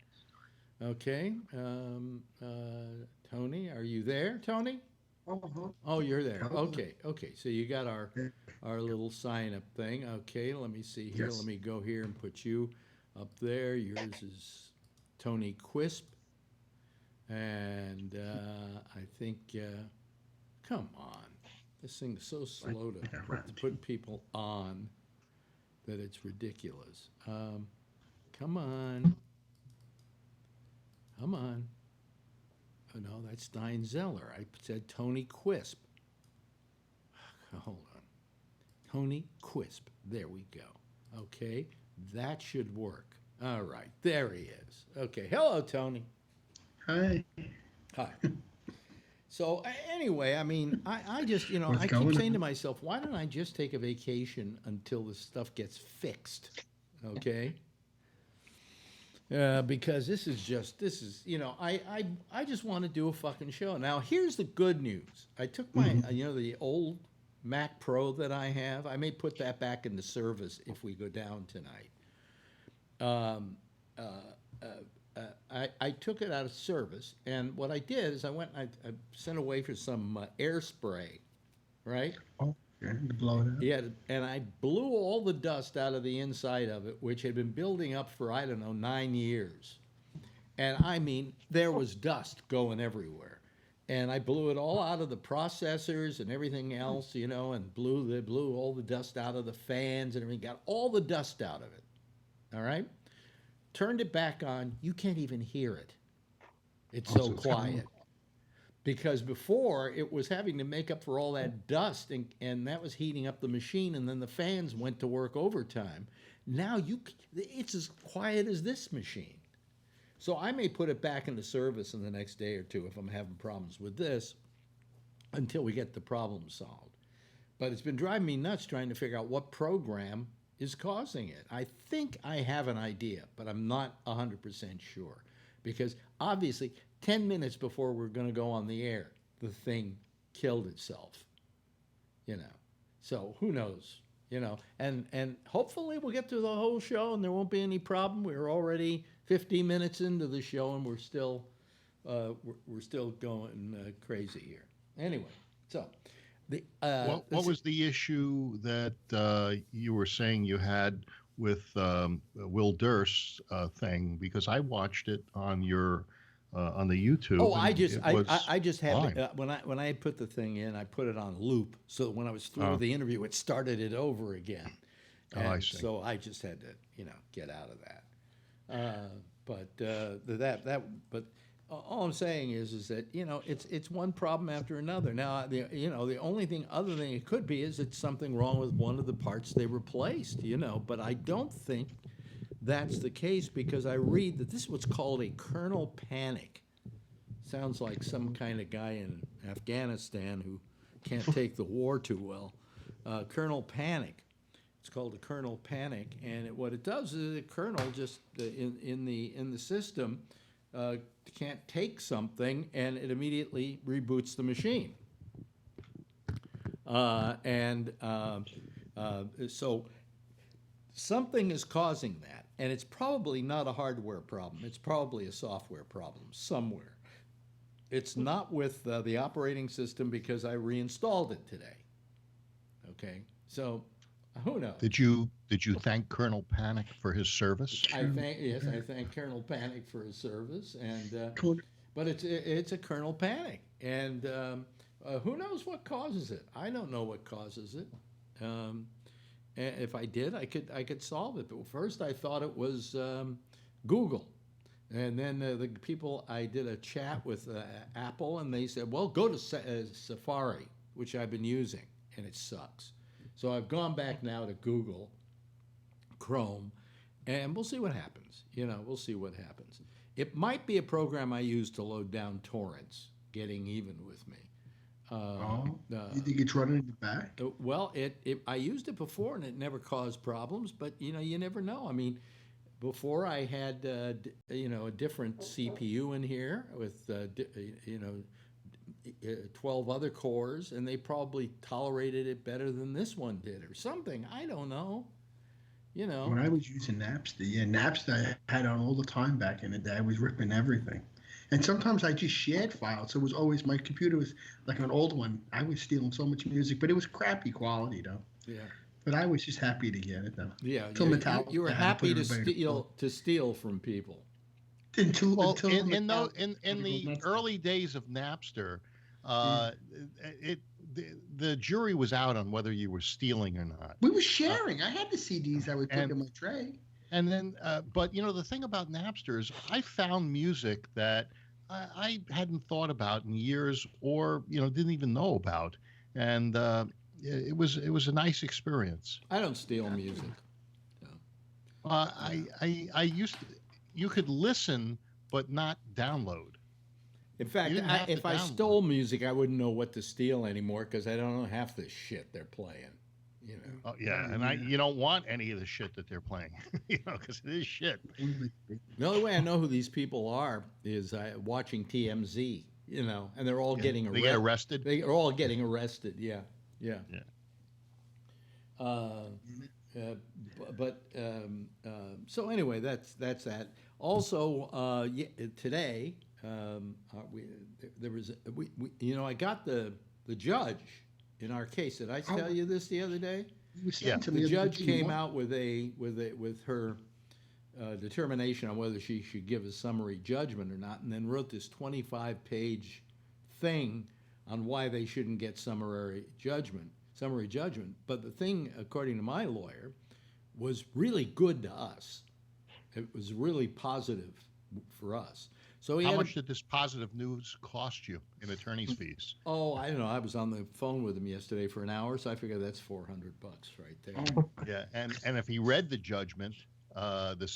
Okay. Tony, are you there, Tony? Oh, you're there. Okay. So you got our little sign up thing. Okay, let me see here. Yes. Let me go here and put you up there. Yours is Tony Quisp. And I think, come on. This thing's so slow to put people on that it's ridiculous. Come on. Oh, no, that's Stein Zeller. I said Tony Quisp. Hold on. Tony Quisp. There we go. Okay, that should work. All right, there he is. Okay, hello, Tony. Hi. So anyway, I mean, I just, I keep saying to myself, why don't I just take a vacation until this stuff gets fixed? Okay. Because this is, I just want to do a fucking show. Now, here's the good news. I took my, the old Mac Pro that I have. I may put that back into service if we go down tonight. I took it out of service, and what I did is I sent away for some air spray, right? Oh, yeah, to blow it up. Yeah, and I blew all the dust out of the inside of it, which had been building up for, 9 years. And I mean, there was dust going everywhere. And I blew it all out of the processors and everything else, and blew all the dust out of the fans and everything, got all the dust out of it. All right? Turned it back on, you can't even hear it. It's so quiet. Because before, it was having to make up for all that dust, and that was heating up the machine, and then the fans went to work overtime. Now, it's as quiet as this machine. So I may put it back into service in the next day or two if I'm having problems with this, until we get the problem solved. But it's been driving me nuts trying to figure out what program is causing it. I think I have an idea, but I'm not 100% sure. Because obviously, 10 minutes before we're going to go on the air, the thing killed itself. So who knows? And hopefully we'll get through the whole show and there won't be any problem. We're already 50 minutes into the show and we're still going crazy here. Anyway, so what was the issue that you were saying you had with Will Durst's thing? Because I watched it on your on the YouTube. Oh, I just had when I put the thing in, I put it on loop, so that when I was through with the interview, it started it over again. And I see. So I just had to get out of that. But all I'm saying is that it's one problem after another. Now the only thing other than it could be is it's something wrong with one of the parts they replaced. But I don't think that's the case, because I read that this is what's called a kernel panic. Sounds like some kind of guy in Afghanistan who can't take the war too well. Kernel panic. It's called a kernel panic, and what it does is the kernel just in the system can't take something, and it immediately reboots the machine. So something is causing that, and it's probably not a hardware problem. It's probably a software problem somewhere. It's not with the operating system, because I reinstalled it today. Okay, so who knows? Did you thank Colonel Panic for his service? I thank Colonel Panic for his service, and but it's a Colonel Panic, and who knows what causes it? I don't know what causes it. And if I did, I could solve it. But first, I thought it was Google, and then the people, I did a chat with Apple, and they said, "Well, go to Safari," which I've been using, and it sucks. So I've gone back now to Google Chrome, and we'll see what happens. We'll see what happens. It might be a program I use to load down torrents, getting even with me. You think it's running in the back? Well, I used it before, and it never caused problems, but you never know. I mean, before I had a different CPU in here with 12 other cores, and they probably tolerated it better than this one did, or something. I don't know. When I was using Napster, Napster I had on all the time back in the day. I was ripping everything. And sometimes I just shared files. So it was always, my computer was like an old one. I was stealing so much music, but it was crappy quality, though. Yeah. But I was just happy to get it, though. Yeah. You were happy to steal from people. In the early days of Napster, the jury was out on whether you were stealing or not. We were sharing. I had the CDs I would put in my tray. And then, but the thing about Napster is I found music that I hadn't thought about in years, or didn't even know about, and it was a nice experience. I don't steal music. No. I used to. You could listen, but not download. In fact, if I stole music, I wouldn't know what to steal anymore, because I don't know half the shit they're playing. Oh, yeah, and you don't want any of the shit that they're playing, because it is shit. The only way I know who these people are is watching TMZ, and they're all getting arrested. They get arrested? They are all getting arrested, yeah. So anyway, that's that. Also, today, there was I got the judge in our case. Did I tell you this the other day? Yeah. The judge came out with her determination on whether she should give a summary judgment or not, and then wrote this 25-page thing on why they shouldn't get summary judgment. But the thing, according to my lawyer, was really good to us. It was really positive for us. So how much did this positive news cost you in attorney's fees? Oh, I don't know. I was on the phone with him yesterday for an hour, so I figure that's $400 right there. Yeah, and if he read the judgment, the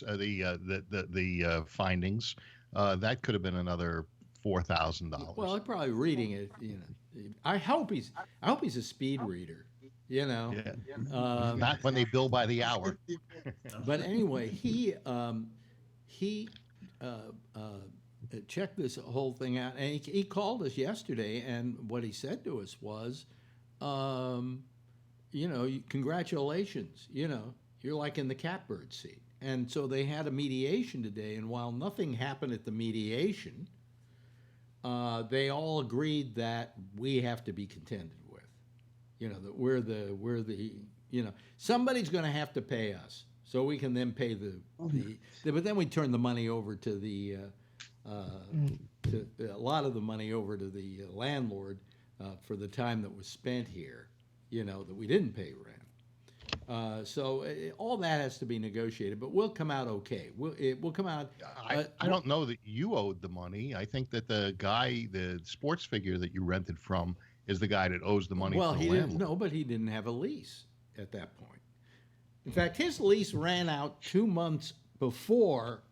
findings, that could have been another $4,000. Well, probably reading it. I hope he's a speed reader. Yeah. Not when they bill by the hour. But anyway, he checked this whole thing out, and he called us yesterday, and what he said to us was, congratulations, you're like in the catbird seat. And so they had a mediation today, and while nothing happened at the mediation, they all agreed that we have to be contended with. That we're the somebody's going to have to pay us, so we can then pay but then we turn the money over to a lot of the money over to the landlord for the time that was spent here, that we didn't pay rent. So all that has to be negotiated, but we'll come out okay. We'll come out. I don't know that you owed the money. I think that the guy, the sports figure that you rented from, is the guy that owes the money. Well, to the he landlord. didn't. No, but he didn't have a lease at that point. In fact, his lease ran out 2 months before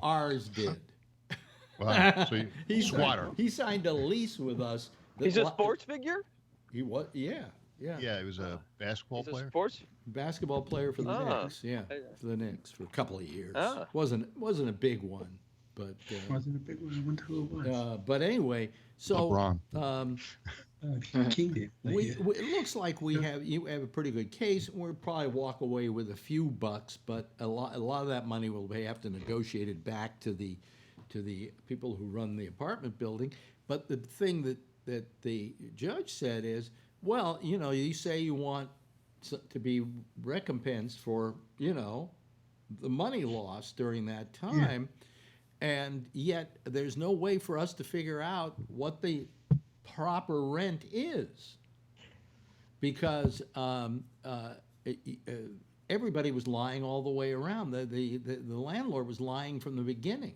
ours did. Wow. So he's squatter. He signed a lease with us. He's a sports figure? He was, yeah. Yeah, he was a basketball player. Basketball player for the Knicks. Yeah, for the Knicks for a couple of years. Wasn't a big one, but wasn't a big one. I wonder who it was. But anyway, so LeBron. King did. it looks like you have a pretty good case. We'll probably walk away with a few bucks, but a lot of that money will have to negotiate it back to the people who run the apartment building. But the thing that the judge said is, well, you say you want to be recompensed for, the money lost during that time, and yet there's no way for us to figure out what the proper rent is, because everybody was lying all the way around. The landlord was lying from the beginning.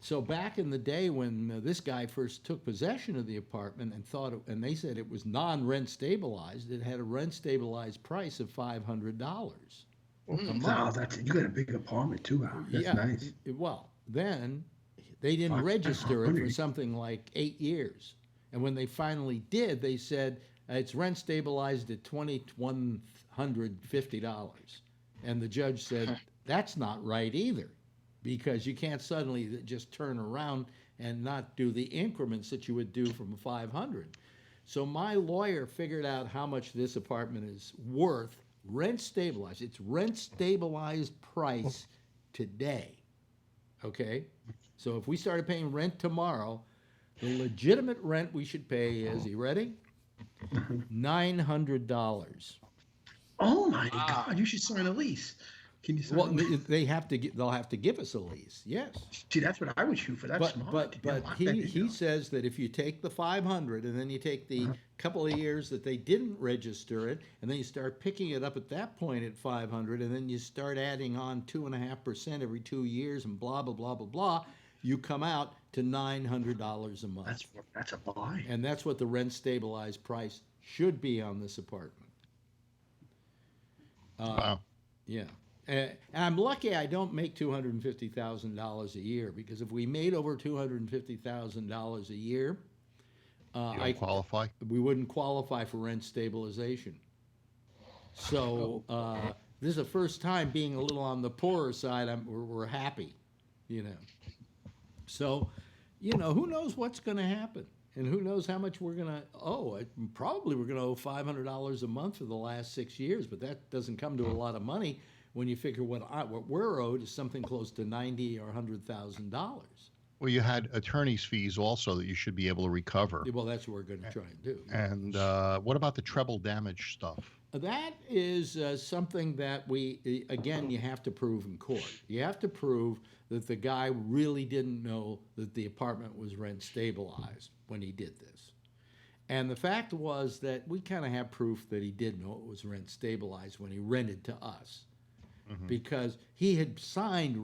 So back in the day when this guy first took possession of the apartment and they said it was non-rent stabilized, it had a rent stabilized price of $500 a month. Oh, you got a big apartment too, Al. That's nice. Well, then they didn't register it for something like 8 years, and when they finally did, they said it's rent stabilized at $2,150, and the judge said that's not right either. Because you can't suddenly just turn around and not do the increments that you would do from 500. So my lawyer figured out how much this apartment is worth, rent stabilized. It's rent stabilized price today. Okay? So if we started paying rent tomorrow, the legitimate rent we should pay is, you ready? $900. Oh my God! You should sign a lease. Can you sign a lease? They'll have to give us a lease. Yes. See, that's what I would shoot for. That's smart. But he says that if you take the 500 and then you take the couple of years that they didn't register it, and then you start picking it up at that point at 500, and then you start adding on 2.5% every 2 years, and blah blah blah blah blah, you come out to $900 a month. That's a buy. And that's what the rent stabilized price should be on this apartment. Wow. Yeah. And I'm lucky I don't make $250,000 a year, because if we made over $250,000 a year, qualify. We wouldn't qualify for rent stabilization. So this is the first time being a little on the poorer side. We're happy, So, who knows what's going to happen, and who knows how much we're going to owe. Probably we're going to owe $500 a month for the last 6 years, but that doesn't come to a lot of money. When you figure what we're owed is something close to $90,000 or $100,000. Well, you had attorney's fees also that you should be able to recover. Well, that's what we're going to try and do. And what about the treble damage stuff? That is something that you have to prove in court. You have to prove that the guy really didn't know that the apartment was rent stabilized when he did this. And the fact was that we kind of have proof that he did know it was rent stabilized when he rented to us. Because he had signed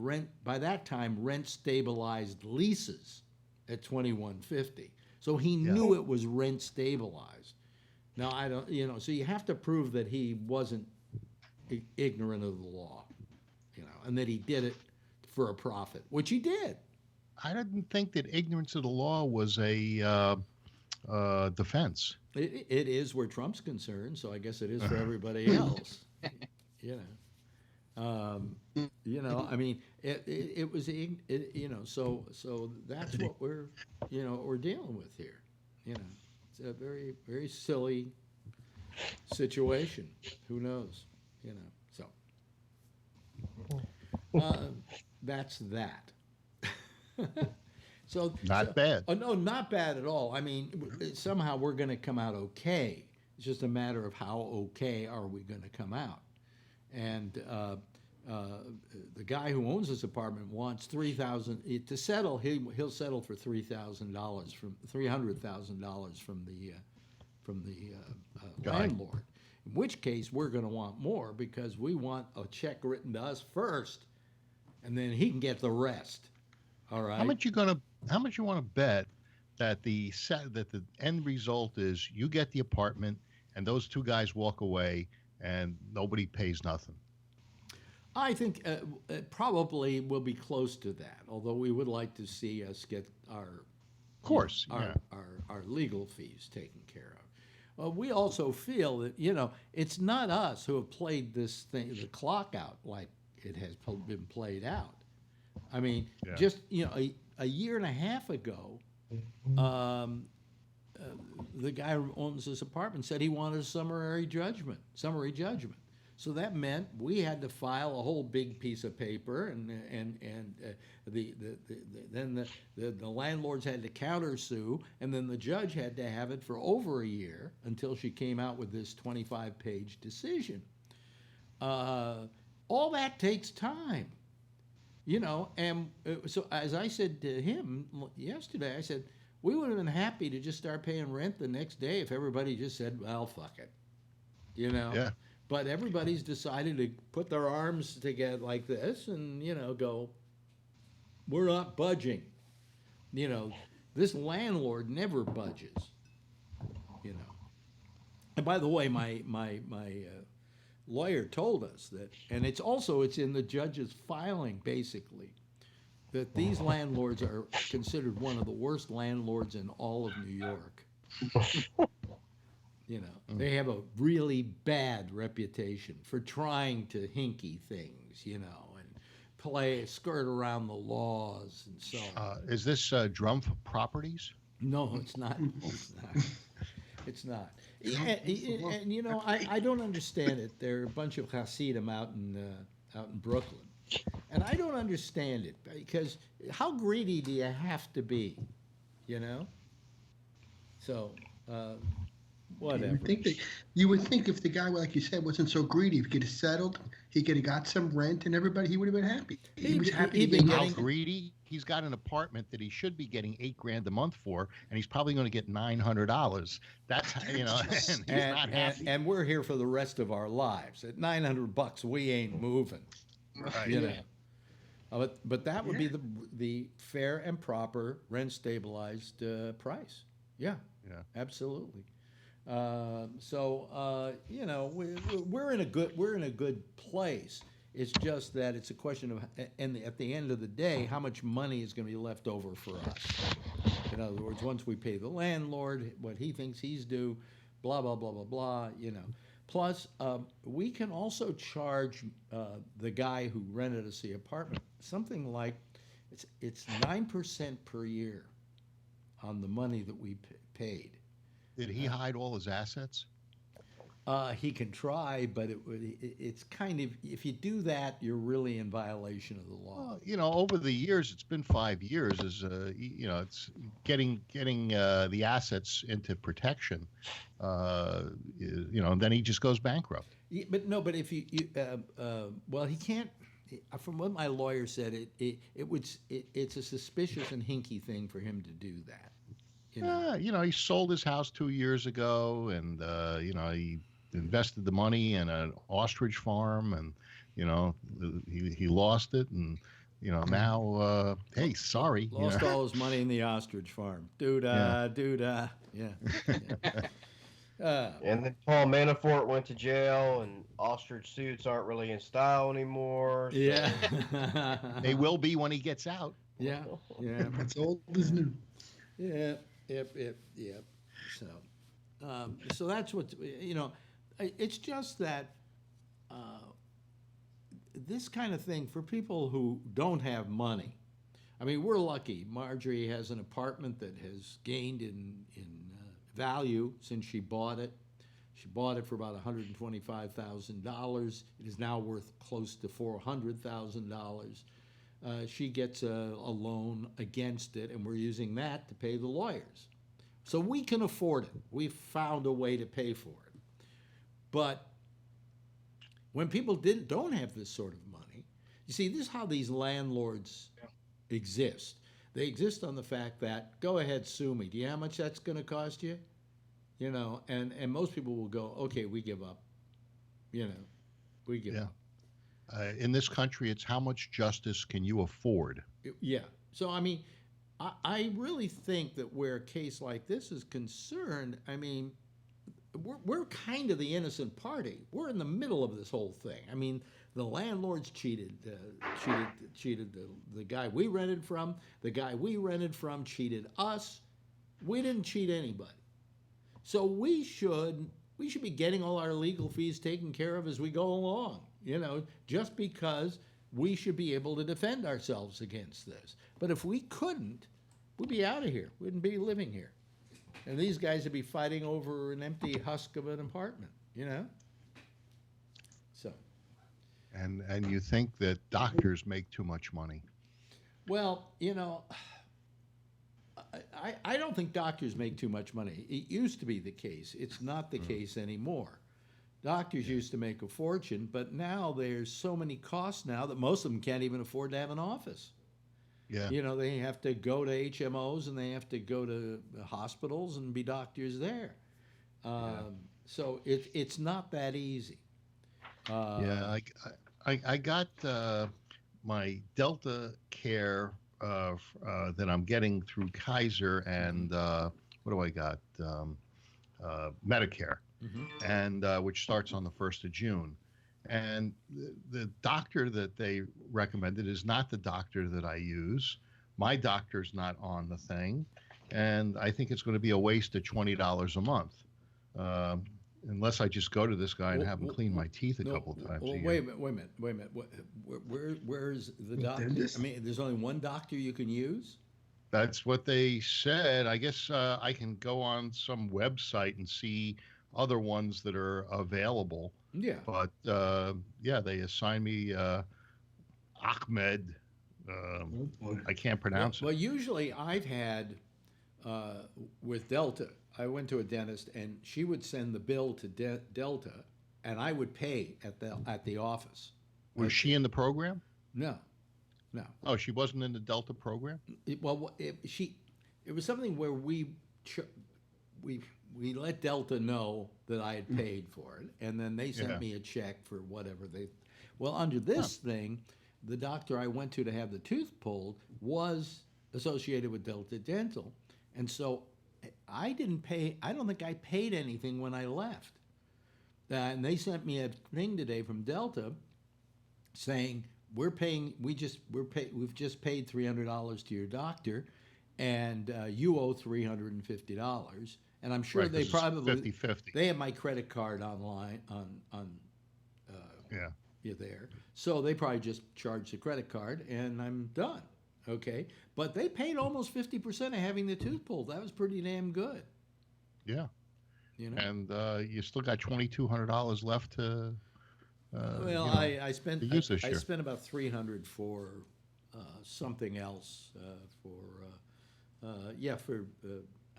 by that time rent stabilized leases at $2,150, so he knew it was rent stabilized. Now I don't, so you have to prove that he wasn't ignorant of the law, and that he did it for a profit, which he did. I didn't think that ignorance of the law was a defense. It is where Trump's concerned, so I guess it is for everybody else. I mean, it was, so that's what we're dealing with here. It's a very, very silly situation. Who knows? So that's that. So not bad. Oh, no, not bad at all. I mean, somehow we're going to come out okay. It's just a matter of how okay are we going to come out. And the guy who owns this apartment wants $3,000 to settle. He'll settle for $300,000 from the landlord. which case we're going to want more because we want a check written to us first, and then he can get the rest. All right. How much you want to bet that the end result is you get the apartment and those two guys walk away and nobody pays nothing? I think it probably will be close to that, although we would like to see us get our legal fees taken care of. We also feel that, it's not us who have played this thing, the clock out like it has been played out. I mean, just, a year and a half ago, the guy who owns this apartment said he wanted a summary judgment. So that meant we had to file a whole big piece of paper, and then the landlords had to countersue, and then the judge had to have it for over a year until she came out with this 25-page decision. All that takes time, and so as I said to him yesterday, I said, we would have been happy to just start paying rent the next day if everybody just said, well, fuck it, Yeah. But everybody's decided to put their arms together like this and, go, we're not budging. This landlord never budges, And by the way, my lawyer told us that, and it's in the judge's filing, basically, that these landlords are considered one of the worst landlords in all of New York. They have a really bad reputation for trying to hinky things, and skirt around the laws and so on. Is this Drumpf Properties? No, it's not. It's not. And I don't understand it. There are a bunch of Hasidim out in Brooklyn, and I don't understand it because how greedy do you have to be, So. Whatever. You would think if the guy, like you said, wasn't so greedy, if he could have settled, he could have got some rent, and he would have been happy. He was happy. He'd been getting greedy. He's got an apartment that he should be getting $8,000 a month for, and he's probably going to get $900. That's and he's not happy. And we're here for the rest of our lives. At $900, we ain't moving. Right. But that would be the fair and proper rent stabilized price. Yeah. Absolutely. We're in a good place. It's just that it's a question of, and at the end of the day, how much money is going to be left over for us. In other words, once we pay the landlord what he thinks he's due, blah blah blah blah blah. Plus, we can also charge the guy who rented us the apartment something like it's 9% per year on the money that we paid. Did he hide all his assets? He can try, but it's kind of, if you do that, you're really in violation of the law. Well, over the years, it's been 5 years. It's getting the assets into protection. And then he just goes bankrupt. But if he can't. From what my lawyer said, it's a suspicious and hinky thing for him to do that. He sold his house 2 years ago, and he invested the money in an ostrich farm, and he lost it, and now hey, sorry, lost all his money in the ostrich farm, yeah. And then Paul Manafort went to jail, and ostrich suits aren't really in style anymore. So. Yeah, they will be when he gets out. Yeah. It's old as new. Yeah. Yep. So that's what It's just that this kind of thing for people who don't have money. I mean, we're lucky. Marjorie has an apartment that has gained in value since she bought it. She bought it for about $125,000. It is now worth close to $400,000. She gets a loan against it, and we're using that to pay the lawyers. So we can afford it. We've found a way to pay for it. But when people don't have this sort of money, you see, this is how these landlords exist. They exist on the fact that, go ahead, sue me. Do you know how much that's going to cost you? And most people will go, okay, we give up. we give up. In this country, it's how much justice can you afford? Yeah. So, I mean, I really think that where a case like this is concerned, I mean, we're kind of the innocent party. We're in the middle of this whole thing. I mean, the landlords cheated the guy we rented from. The guy we rented from cheated us. We didn't cheat anybody. So we should be getting all our legal fees taken care of as we go along. Just because we should be able to defend ourselves against this. But if we couldn't, we'd be out of here. We wouldn't be living here. And these guys would be fighting over an empty husk of an apartment, So. And you think that doctors make too much money? Well, I don't think doctors make too much money. It used to be the case. It's not the case anymore. Doctors used to make a fortune, but now there's so many costs now that most of them can't even afford to have an office. Yeah. They have to go to HMOs and they have to go to hospitals and be doctors there. So it's not that easy. I got my Delta Care that I'm getting through Kaiser and what do I got? Medicare, and which starts on the 1st of June. And the doctor that they recommended is not the doctor that I use. My doctor's not on the thing. And I think it's going to be a waste of $20 a month. Unless I just go to this guy and have him clean my teeth a couple of times a year. Wait a minute. Where's the doctor? I mean, there's only one doctor you can use? That's what they said. I guess I can go on some website and see other ones that are available. Yeah. But they assigned me Ahmed. I can't pronounce it. Well, usually I've had with Delta, I went to a dentist and she would send the bill to Delta, and I would pay at the office. Was she in the program? No. Oh, she wasn't in the Delta program? It was something where we let Delta know that I had paid for it, and then they sent me a check for whatever they. Well, under this thing, the doctor I went to have the tooth pulled was associated with Delta Dental, and so I didn't pay. I don't think I paid anything when I left. And they sent me a thing today from Delta saying we've just paid $300 to your doctor, and you owe $350. And I'm sure they probably 50-50. They have my credit card online on there, so they probably just charge the credit card, and I'm done. Okay, but they paid almost 50% of having the tooth pulled. That was pretty damn good. Yeah. And you still got $2,200 left to. I spent use this I year. spent about $300 for something else for I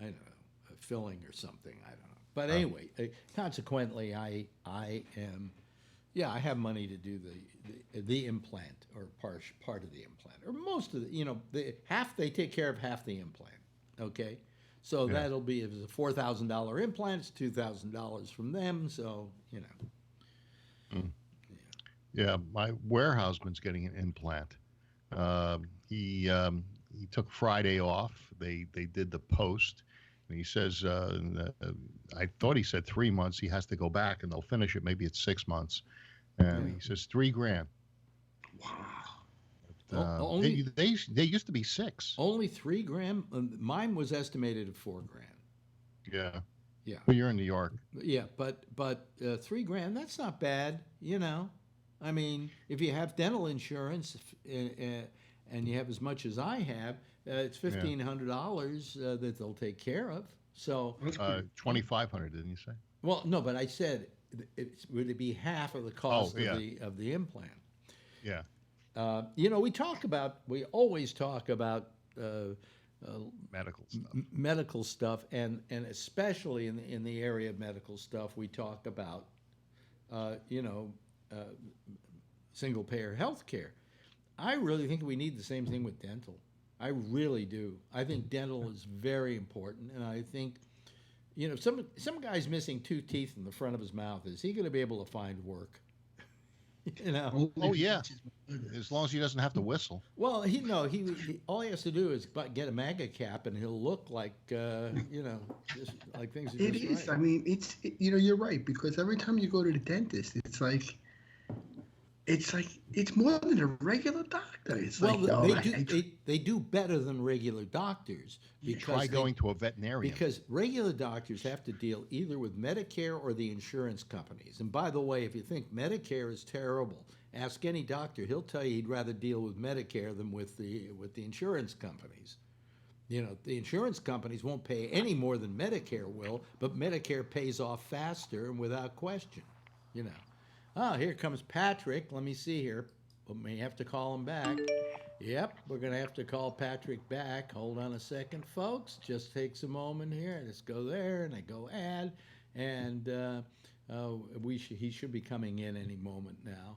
don't know, filling or something. I don't know. But anyway, consequently, I have money to do the implant or part of the implant, or most of they take care of half the implant. Okay, so that'll be, if it's a $4,000 implant, it's $2,000 from them. So Yeah, my warehouseman's getting an implant. He took Friday off. They did the post, and he says, I thought he said 3 months. He has to go back, and they'll finish it. Maybe it's 6 months. And he says $3,000. Wow. They used to be 6. Only $3,000. Mine was estimated at $4,000. Yeah. Yeah. Well, you're in New York. Yeah, but $3,000. That's not bad. I mean, if you have dental insurance and you have as much as I have, it's $1,500 that they'll take care of. So $2,500, didn't you say? Well, no, but I said would it be half of the cost of the implant? Yeah. We always talk about medical stuff, and especially in the area of medical stuff, we talk about single payer health care. I really think we need the same thing with dental. I really do. I think dental is very important, and I think You know, some guy's missing 2 teeth in the front of his mouth. Is he going to be able to find work? You know. Oh yeah, as long as he doesn't have to whistle. Well, he all he has to do is get a MAGA cap, and he'll look like you know, just like things. Are It just is. right. I mean, you know, you're right, because every time you go to the dentist, it's like it's more than a regular doctor. It's Well, like, no, they do better than regular doctors because Try going to a veterinarian. Because regular doctors have to deal either with Medicare or the insurance companies. And by the way, if you think Medicare is terrible, ask any doctor. He'll tell you he'd rather deal with Medicare than with the insurance companies. You know, the insurance companies won't pay any more than Medicare will, but Medicare pays off faster and without question. You know. Oh, here comes Patrick. Let me see here. We may have to call him back. Yep, we're going to have to call Patrick back. Hold on a second, folks. Just takes a moment here. Let's go there, and I go add. And he should be coming in any moment now.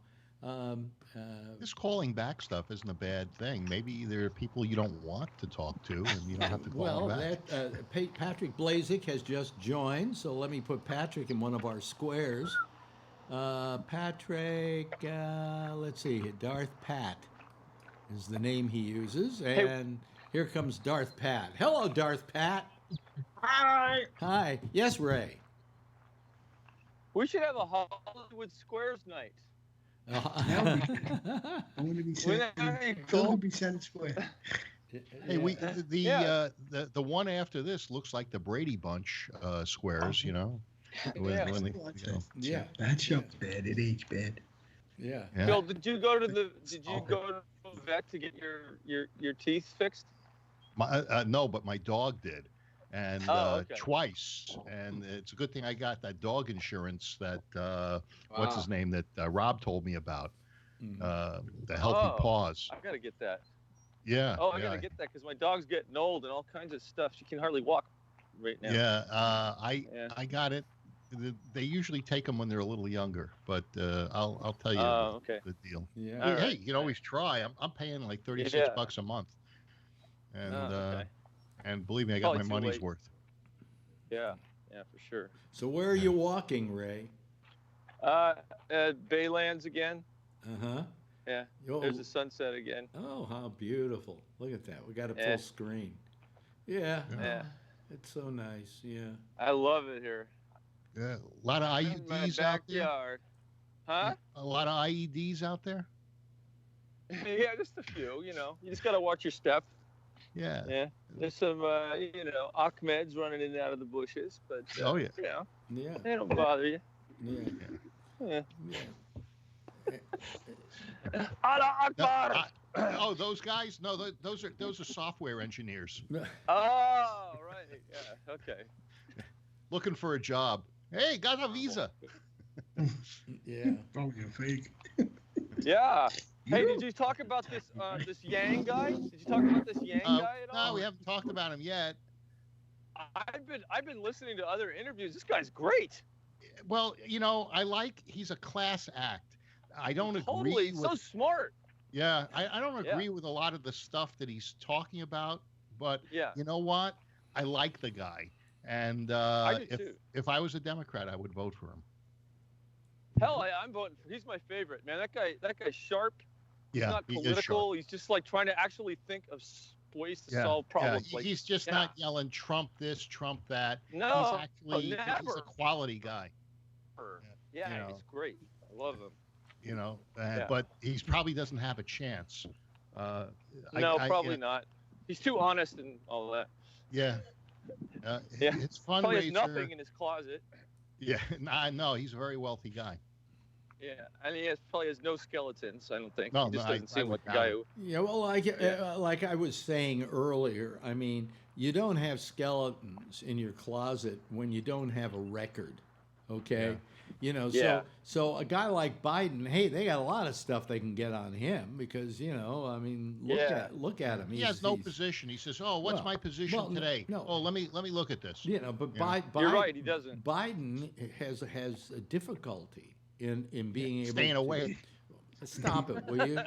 This calling back stuff isn't a bad thing. Maybe there are people you don't want to talk to, and you don't have to call them back. Patrick Blazik has just joined, so let me put Patrick in one of our squares. Patrick, let's see, Darth Pat is the name he uses, and here comes Darth Pat. Hello, Darth Pat. Hi. Hi. Yes, Ray. We should have a Hollywood Squares night. I want to be Senate Square. Hey, the one after this looks like the Brady Bunch squares, you know. That show's bad. It aged bad. Yeah. Bill, did you go to the vet to get your teeth fixed? No, but my dog did, and twice. And it's a good thing I got that dog insurance that what's his name that Rob told me about. The Healthy Paws. I gotta get that. Yeah. I gotta get that because my dog's getting old and all kinds of stuff. She can hardly walk right now. Yeah. I got it. They usually take them when they're a little younger, but I'll tell you the deal. Yeah. Hey, you can always try. I'm paying like $36 a month, and and believe me, I got my money's worth. Yeah, for sure. So where are you walking, Ray? Baylands again. Uh-huh. Yeah. There's the sunset again. Oh, how beautiful! Look at that. We got a full screen. Yeah. It's so nice. Yeah. I love it here. Yeah, a lot of IEDs out there. Huh? A lot of IEDs out there. Yeah, just a few. You know, you just gotta watch your step. Yeah. Yeah. There's some, Ahmeds running in and out of the bushes, but they don't bother you. Yeah. Allah Akbar. Those guys? No, those are software engineers. Oh, right. Yeah. Okay. Looking for a job. Hey, got a visa. Yeah. Oh, you're fake. Yeah. Hey, did you talk about this Yang guy? Did you talk about this Yang guy at all? No, we haven't talked about him yet. I've been listening to other interviews. This guy's great. Well, he's a class act. I don't agree. Totally, so smart. Yeah, I don't agree with a lot of the stuff that he's talking about, but you know what? I like the guy. And if I was a Democrat, I would vote for him. Hell, I'm voting for. He's my favorite, man. That guy's sharp. He's not political. He's just like trying to actually think of ways to solve problems. He's just not yelling Trump this, Trump that. No, he's a quality guy. Yeah, he's great. I love him. But he probably doesn't have a chance. Probably not. He's too honest and all that. Yeah. It's fundraiser. Probably has nothing in his closet. Yeah, no, he's a very wealthy guy. Yeah, and he probably has no skeletons. I don't think. No, he just doesn't seem like a guy who. Yeah, well, like I was saying earlier, I mean, you don't have skeletons in your closet when you don't have a record. Okay. So a guy like Biden, hey, they got a lot of stuff they can get on him because I mean, look at him. He has no position. He says, "Oh, what's my position today? No. Oh, let me look at this." But you're right. He doesn't. Biden has a difficulty in being able staying away. Stop it, will you?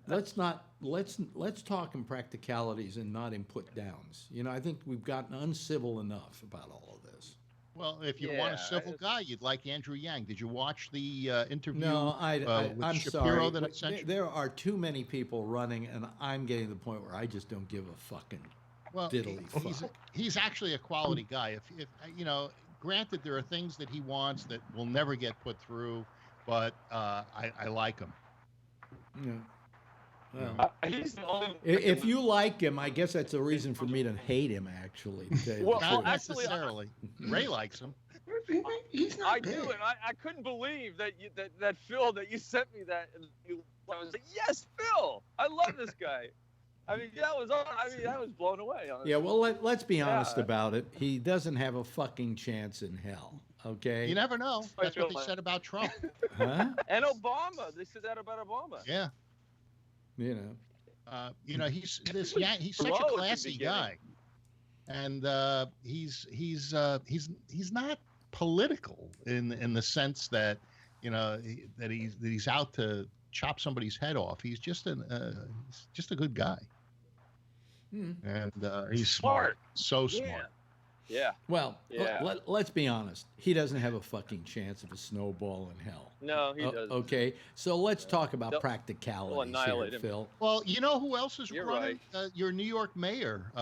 Let's talk in practicalities and not in put downs. I think we've gotten uncivil enough about all of this. Well, if you want a civil guy, you'd like Andrew Yang. Did you watch the interview No, with I'm Shapiro sorry. that I sent you? There are too many people running, and I'm getting to the point where I just don't give a fucking diddly fuck. He's actually a quality guy. If granted, there are things that he wants that will never get put through, but I like him. Yeah. Well, if you like him, I guess that's a reason for me to hate him. Actually, not necessarily. Ray likes him. He's not I do, and I couldn't believe that that Phil, that you sent me that, and I was like, yes, Phil, I love this guy. I mean, that was blown away. Honestly. Yeah, well, let's be honest about it. He doesn't have a fucking chance in hell. Okay. You never know. That's what they said about Trump. Huh? And Obama. They said that about Obama. Yeah. He's such a classy guy, and he's not political in the sense that that he's out to chop somebody's head off. He's just a good guy, and he's smart, so smart. Yeah. Well, let's be honest. He doesn't have a fucking chance of a snowball in hell. No, he doesn't. Okay, so let's talk about practicalities here, Phil. Well, you know who else is running? Right. Your New York mayor,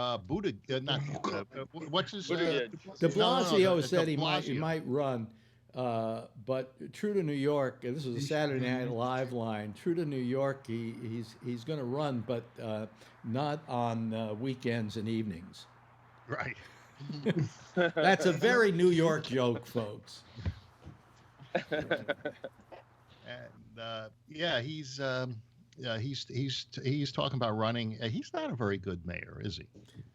what's his name? De Blasio said he might run, but true to New York, this was a Saturday Night Live line. True to New York, he's going to run, but not on weekends and evenings. Right. That's a very New York joke, folks. And he's talking about running. He's not a very good mayor, is he?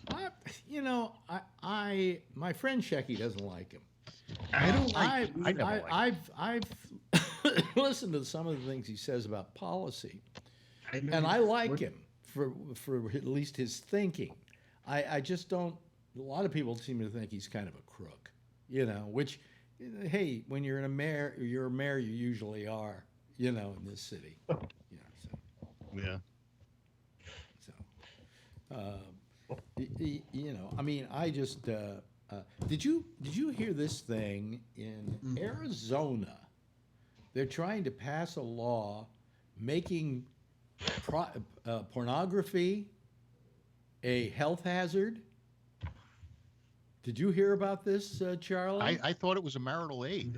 My friend Shecky doesn't like him. I don't like. I've listened to some of the things he says about policy, and I like him for at least his thinking. I just don't. A lot of people seem to think he's kind of a crook, which, hey, when you're a mayor, you usually are, in this city. Yeah. I mean, I just, did you hear this thing in Arizona? They're trying to pass a law making pornography a health hazard. Did you hear about this, Charlie? I thought it was a marital aid.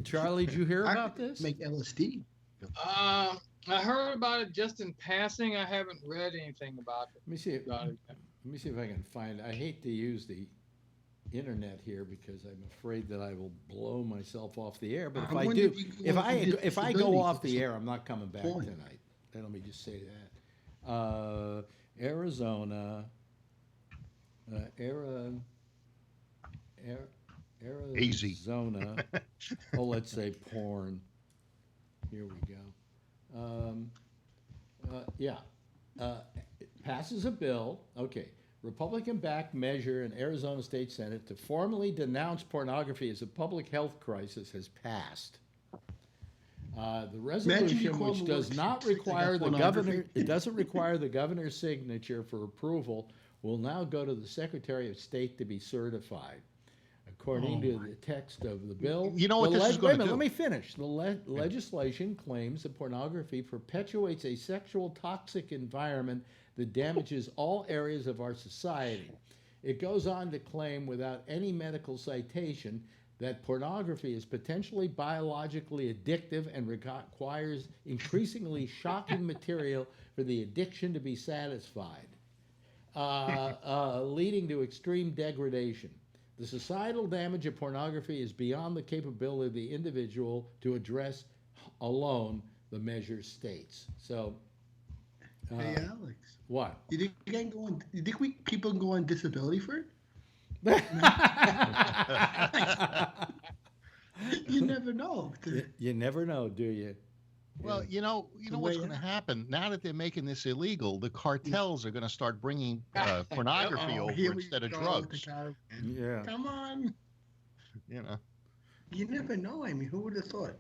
Charlie, did you hear about this? Make LSD. I heard about it just in passing. I haven't read anything about it. Let me see if I can find. I hate to use the internet here because I'm afraid that I will blow myself off the air. But if I do, if I go off the air, I'm not coming back tonight. Let me just say that. Arizona. Arizona. Let's say porn. Here we go. Passes a bill. Okay. Republican-backed measure in Arizona State Senate to formally denounce pornography as a public health crisis has passed. The resolution, which does not require the governor, it doesn't require the governor's signature for approval, will now go to the Secretary of State to be certified. According to the text of the bill, you know what this is going to do? Let me finish. The legislation claims that pornography perpetuates a sexual toxic environment that damages all areas of our society. It goes on to claim, without any medical citation, that pornography is potentially biologically addictive and requires increasingly shocking material for the addiction to be satisfied. Leading to extreme degradation. The societal damage of pornography is beyond the capability of the individual to address alone, the measure states. So, hey, Alex. What? You think people can go on disability for it? You never know. You never know, do you? Well, you know what's going to happen now that they're making this illegal. The cartels are going to start bringing pornography over instead of drugs. Yeah. Come on. You never know. I mean, who would have thought?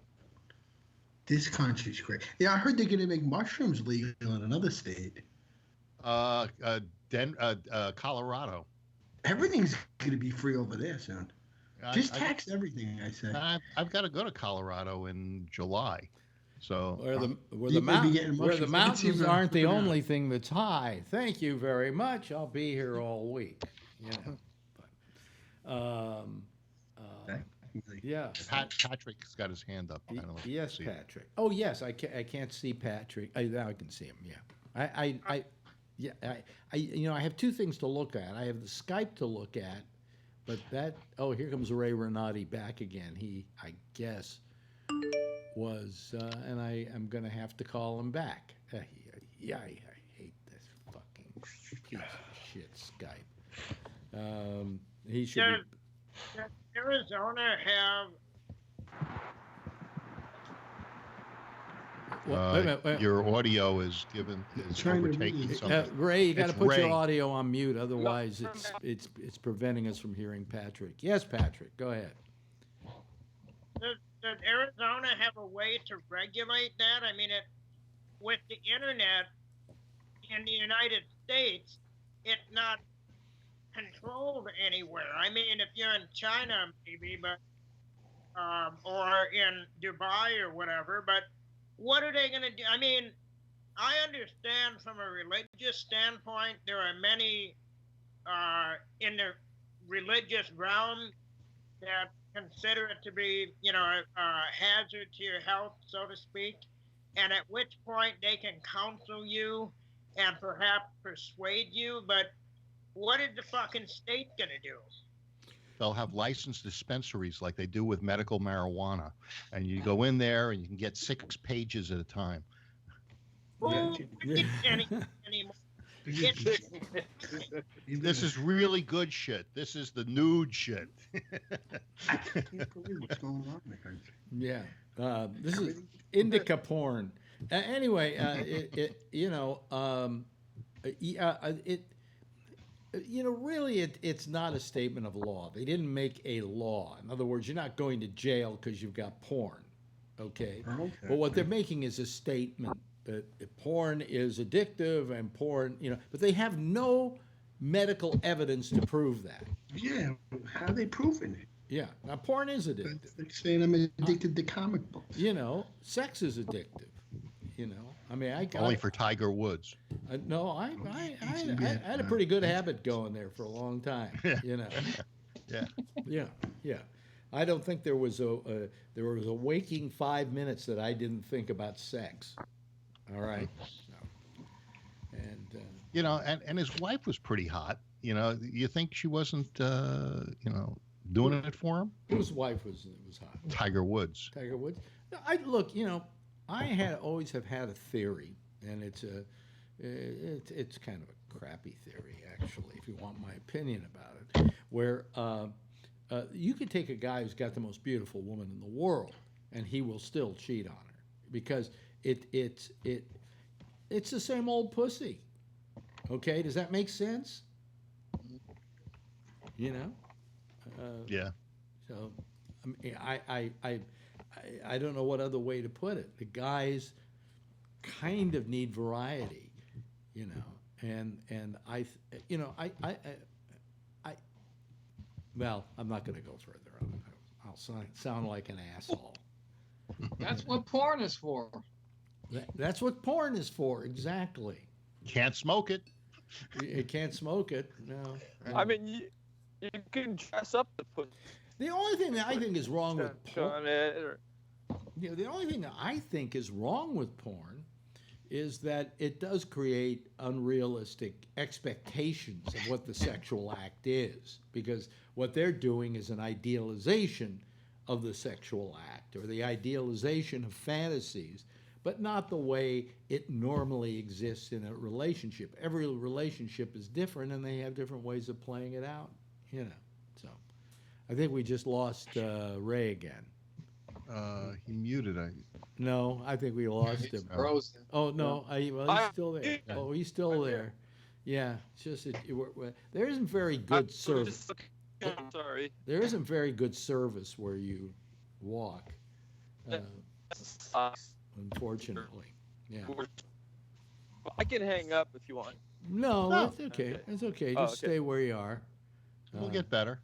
This country's great. Yeah, I heard they're going to make mushrooms legal in another state. Colorado. Everything's going to be free over there soon. Just tax everything, I say. I've got to go to Colorado in July. So where the mountains aren't the only thing that's high. Thank you very much. I'll be here all week. Yeah. Patrick's got his hand up. Yes, Patrick. Oh, yes. I can't see Patrick. Now I can see him. Yeah. I have two things to look at. I have the Skype to look at, but here comes Ray Renati back again. He, I guess, was, and I am going to have to call him back. I hate this fucking piece of shit Skype. He should Does Arizona have... Your audio is overtaking something. Ray, you got to put your audio on mute, otherwise it's preventing us from hearing Patrick. Yes, Patrick, go ahead. Does Arizona have a way to regulate that? I mean, with the internet in the United States, it's not controlled anywhere. I mean, if you're in China, maybe, but or in Dubai or whatever, but what are they going to do? I mean, I understand from a religious standpoint, there are many in the religious realm that consider it to be, a hazard to your health, so to speak, and at which point they can counsel you and perhaps persuade you, but what is the fucking state going to do? They'll have licensed dispensaries like they do with medical marijuana, and you go in there and you can get 6 pages at a time. Anymore. This is really good shit. This is the nude shit. I can't believe what's going on in the country. Yeah, this is indica porn. Anyway, really, it's not a statement of law. They didn't make a law. In other words, you're not going to jail because you've got porn. Okay? But what they're making is a statement that porn is addictive and porn, but they have no medical evidence to prove that. Yeah, how are they proving it? Yeah, now porn is addictive. They're saying I'm addicted to comic books. Sex is addictive. I mean, only for Tiger Woods. No, I had a pretty good habit going there for a long time. Yeah. I don't think there was a waking 5 minutes that I didn't think about sex. All right. And and his wife was pretty hot. You think she wasn't doing it for him? Whose wife was hot? Tiger Woods. Tiger Woods. I always have had a theory, and it's kind of a crappy theory, actually, if you want my opinion about it, where you could take a guy who's got the most beautiful woman in the world, and he will still cheat on her because it's the same old pussy. Okay, does that make sense? Yeah. So, I don't know what other way to put it. The guys kind of need variety, and well, I'm not going to go further on it. I'll sound like an asshole. That's what porn is for. That's what porn is for, exactly. Can't smoke it. You can't smoke it, no. I mean, you can dress up the pussy. The only thing that I think is wrong with porn... the only thing that I think is wrong with porn is that it does create unrealistic expectations of what the sexual act is, because what they're doing is an idealization of the sexual act or the idealization of fantasies, but not the way it normally exists in a relationship. Every relationship is different, and they have different ways of playing it out, So I think we just lost Ray again. He muted. No, I think we lost him. Frozen. Oh no, he's still there. Oh, he's still there. Yeah, it's just there isn't very good service. Sorry. There isn't very good service where you walk. Unfortunately, yeah. I can hang up if you want. No, that's okay. That's okay. Just stay where you are. We'll get better.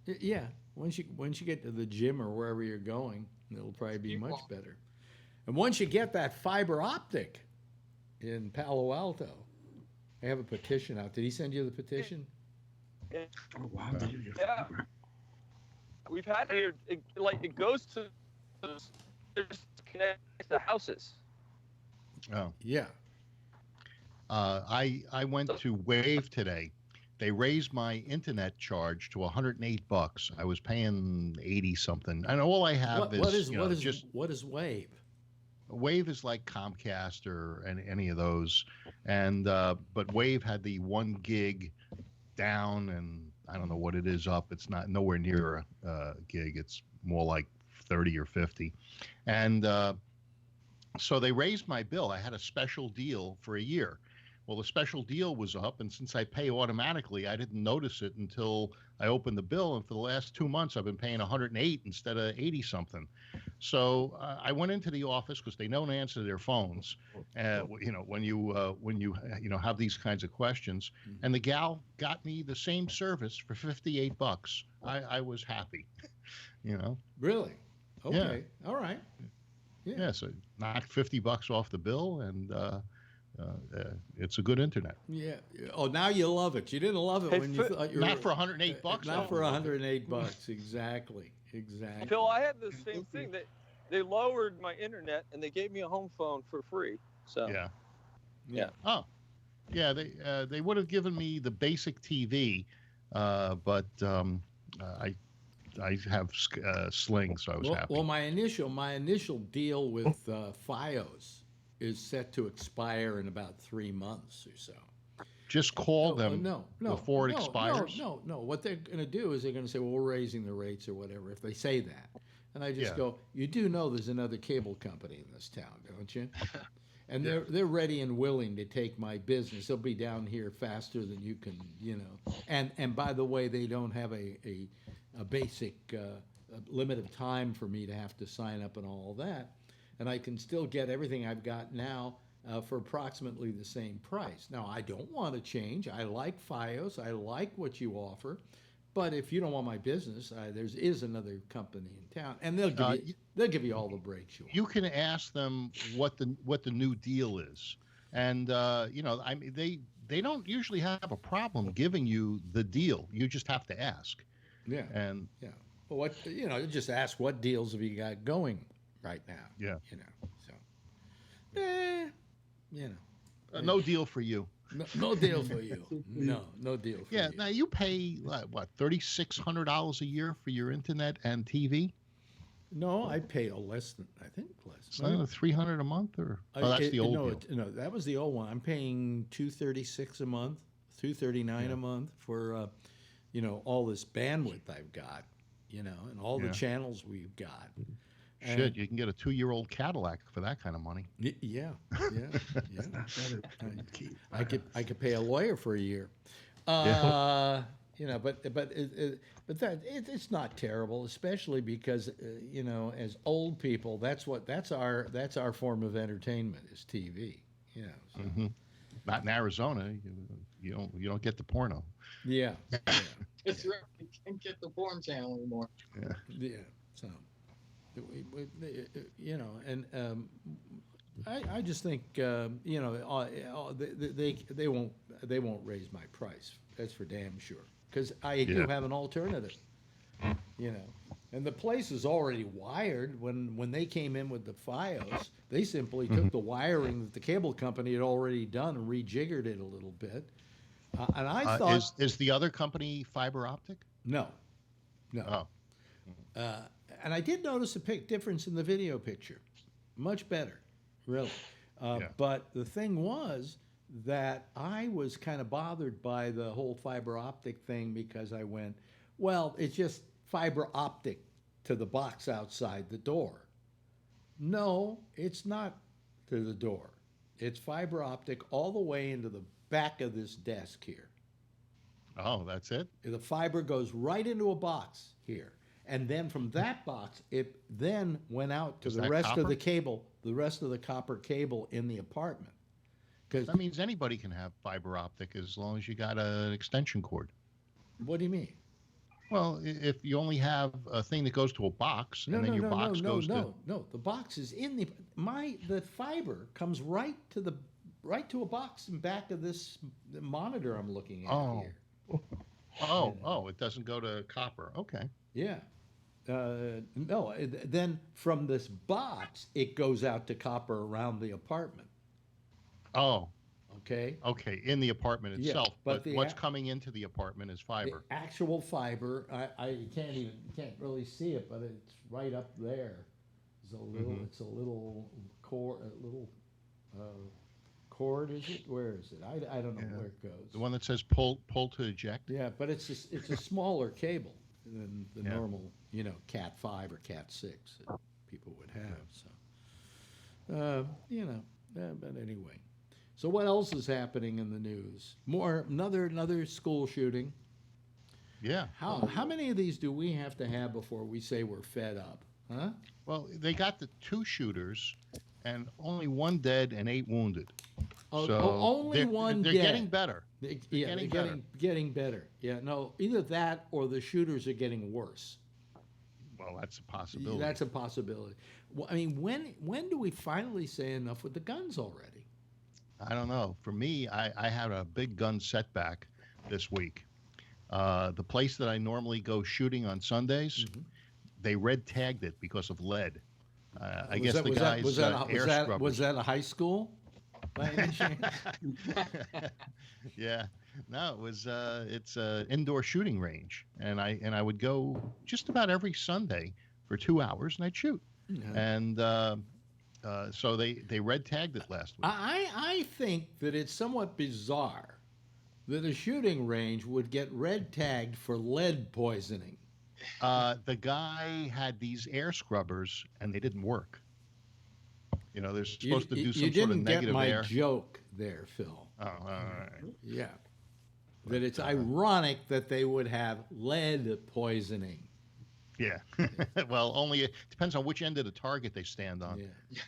Yeah. Once you get to the gym or wherever you're going, it'll probably be much better. And once you get that fiber optic in Palo Alto, I have a petition out. Did he send you the petition? Oh wow! Yeah. We've had it here. It goes to connects to houses. Oh yeah. I went to Wave today. They raised my internet charge to $108. I was paying 80 something. And all I have what is Wave? Wave is like Comcast or any of those, and but Wave had the 1 gig down, and I don't know what it is up. It's not nowhere near a gig. It's more like 30 or 50, and so they raised my bill. I had a special deal for a year. Well, the special deal was up, and since I pay automatically, I didn't notice it until I opened the bill. And for the last 2 months, I've been paying 108 instead of 80 something. So I went into the office because they don't answer their phones. When you have these kinds of questions, and the gal got me the same service for $58. I was happy. Really? Okay. Yeah. All right. Yeah. So knocked $50 off the bill, and it's a good internet. Yeah. Oh, now you love it. You didn't love it when you thought you were not for $108. Not for $108. Exactly. Phil, I had the same thing. They lowered my internet and they gave me a home phone for free. So yeah. Oh, yeah. They would have given me the basic TV, but I have Sling, so I was happy. Well, my initial deal with FiOS is set to expire in about 3 months or so. Just call them before it expires? No. What they're going to do is they're going to say, well, we're raising the rates or whatever, if they say that. And I just go, you do know there's another cable company in this town, don't you? And they're ready and willing to take my business. They'll be down here faster than you can, And by the way, they don't have a basic limit of time for me to have to sign up and all that. And I can still get everything I've got now for approximately the same price. Now, I don't want to change. I like FiOS. I like what you offer. But if you don't want my business, there is another company in town, and they'll give you all the breaks you want. You can ask them what the new deal is, and they don't usually have a problem giving you the deal. You just have to ask. Yeah. And well, just ask what deals have you got going right now. Yeah. No deal for you. No deal for you. No deal for you. Yeah. Now you pay what, $3,600 a year for your internet and TV? No, I pay less. It's $300 a month, or that's the old deal. No, that was the old one. I'm paying $236 a month, $239 a month for all this bandwidth I've got, and all the channels we've got. Shit, you can get a 2-year-old Cadillac for that kind of money. Yeah. I could pay a lawyer for a year. But it's not terrible, especially because as old people, that's our form of entertainment is TV. Mm-hmm. Not in Arizona, you don't get the porno. Yeah. That's right. You can't get the porn channel anymore. Yeah. So. I just think they won't raise my price. That's for damn sure. Because I do have an alternative. And the place is already wired. When they came in with the FiOS, they simply took the wiring that the cable company had already done and rejiggered it a little bit. And I thought, is the other company fiber optic? No. Oh. And I did notice a difference in the video picture. Much better, really. But the thing was that I was kind of bothered by the whole fiber optic thing because I went, well, it's just fiber optic to the box outside the door. No, it's not to the door. It's fiber optic all the way into the back of this desk here. Oh, that's it? The fiber goes right into a box here. And then from that box, it then went out to the rest of the cable, the rest of the copper cable in the apartment. Because that means anybody can have fiber optic as long as you got an extension cord. What do you mean? Well, if you only have a thing that goes to a box, and then your box goes to... No. The box is in the fiber comes right to a box in back of this monitor I'm looking at here. It doesn't go to copper. Okay. Yeah. No, then from this box, it goes out to copper around the apartment. Oh. Okay. Okay, in the apartment itself, yeah, but what's coming into the apartment is fiber. The actual fiber, I can't really see it, but it's right up there. It's a little cord, cord, is it? Where is it? I don't know where it goes. The one that says pull to eject. Yeah, but it's a smaller cable than the normal, Cat 5 or Cat 6 that people would have. So, but anyway. So what else is happening in the news? Another school shooting. Yeah. How many of these do we have to have before we say we're fed up? Huh? Well, they got the 2 shooters, and only 1 dead and 8 wounded. Only one dead. They're getting better. They're getting better. Yeah, no, either that or the shooters are getting worse. Well, that's a possibility. That's a possibility. Well, I mean, when do we finally say enough with the guns already? I don't know. For me, I had a big gun setback this week. The place that I normally go shooting on Sundays, they red tagged it because of lead. I guess the guy's air scrubbers. Was that a high school? By any chance? Yeah. No, it's an indoor shooting range, and I would go just about every Sunday for 2 hours, and I'd shoot. And so they red tagged it last week. I think that it's somewhat bizarre that a shooting range would get red tagged for lead poisoning. The guy had these air scrubbers, and they didn't work. They're supposed to do some sort of negative air. You didn't get my joke there, Phil. Oh, all right. Yeah. That it's ironic that they would have lead poisoning. Yeah. Well, only it depends on which end of the target they stand on. Yeah.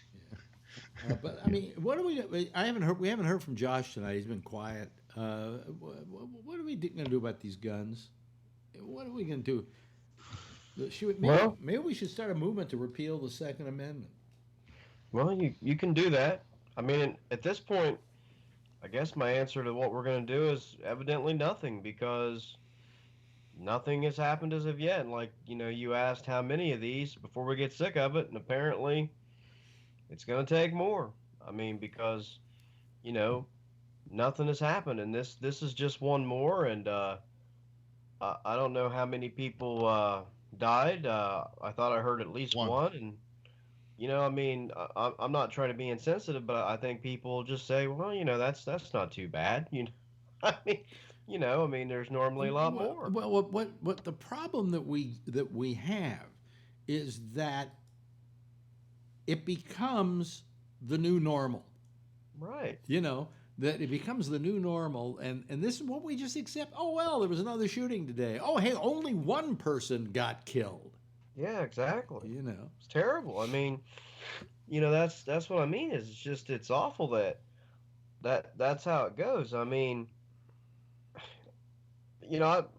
But I mean, what do we? We haven't heard from Josh tonight. He's been quiet. What are we going to do about these guns? What are we going to do? Maybe we should start a movement to repeal the Second Amendment. Well, you can do that. I mean, at this point, I guess my answer to what we're going to do is evidently nothing, because nothing has happened as of yet. And like, you asked how many of these before we get sick of it, and apparently it's going to take more. I mean, because, nothing has happened, and this is just one more, and I don't know how many people died. I thought I heard at least one, and I mean, I'm not trying to be insensitive, but I think people just say, well, that's not too bad. I mean, there's normally a lot more. Well, what the problem that we have is that it becomes the new normal. Right. That it becomes the new normal, and this is what we just accept. Oh, well, there was another shooting today. Oh, hey, only one person got killed. Yeah, exactly. It's terrible. I mean, that's what I mean. Is it's just, it's awful that's how it goes. I mean,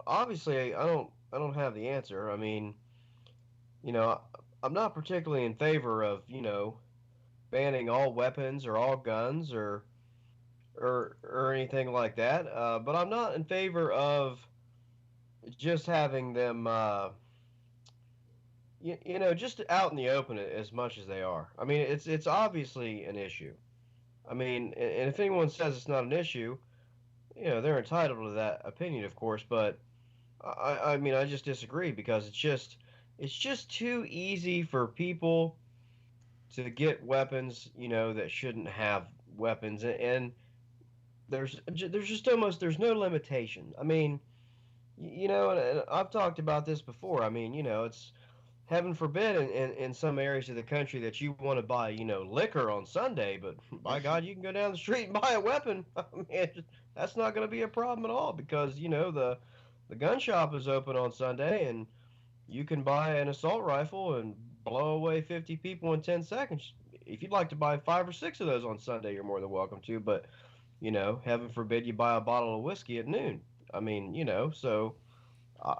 obviously I don't have the answer. I mean, I'm not particularly in favor of, banning all weapons or all guns or anything like that. But I'm not in favor of just having them, just out in the open as much as they are. I mean, it's obviously an issue. I mean, and if anyone says it's not an issue, they're entitled to that opinion, of course. But I mean, I just disagree, because it's just too easy for people to get weapons, that shouldn't have weapons, and there's no limitation. I mean, and I've talked about this before. I mean, it's heaven forbid in some areas of the country that you want to buy, liquor on Sunday, but by God, you can go down the street and buy a weapon. I mean, that's not going to be a problem at all, because, the gun shop is open on Sunday, and you can buy an assault rifle and blow away 50 people in 10 seconds. If you'd like to buy 5 or 6 of those on Sunday, you're more than welcome to, but, heaven forbid you buy a bottle of whiskey at noon. I mean, so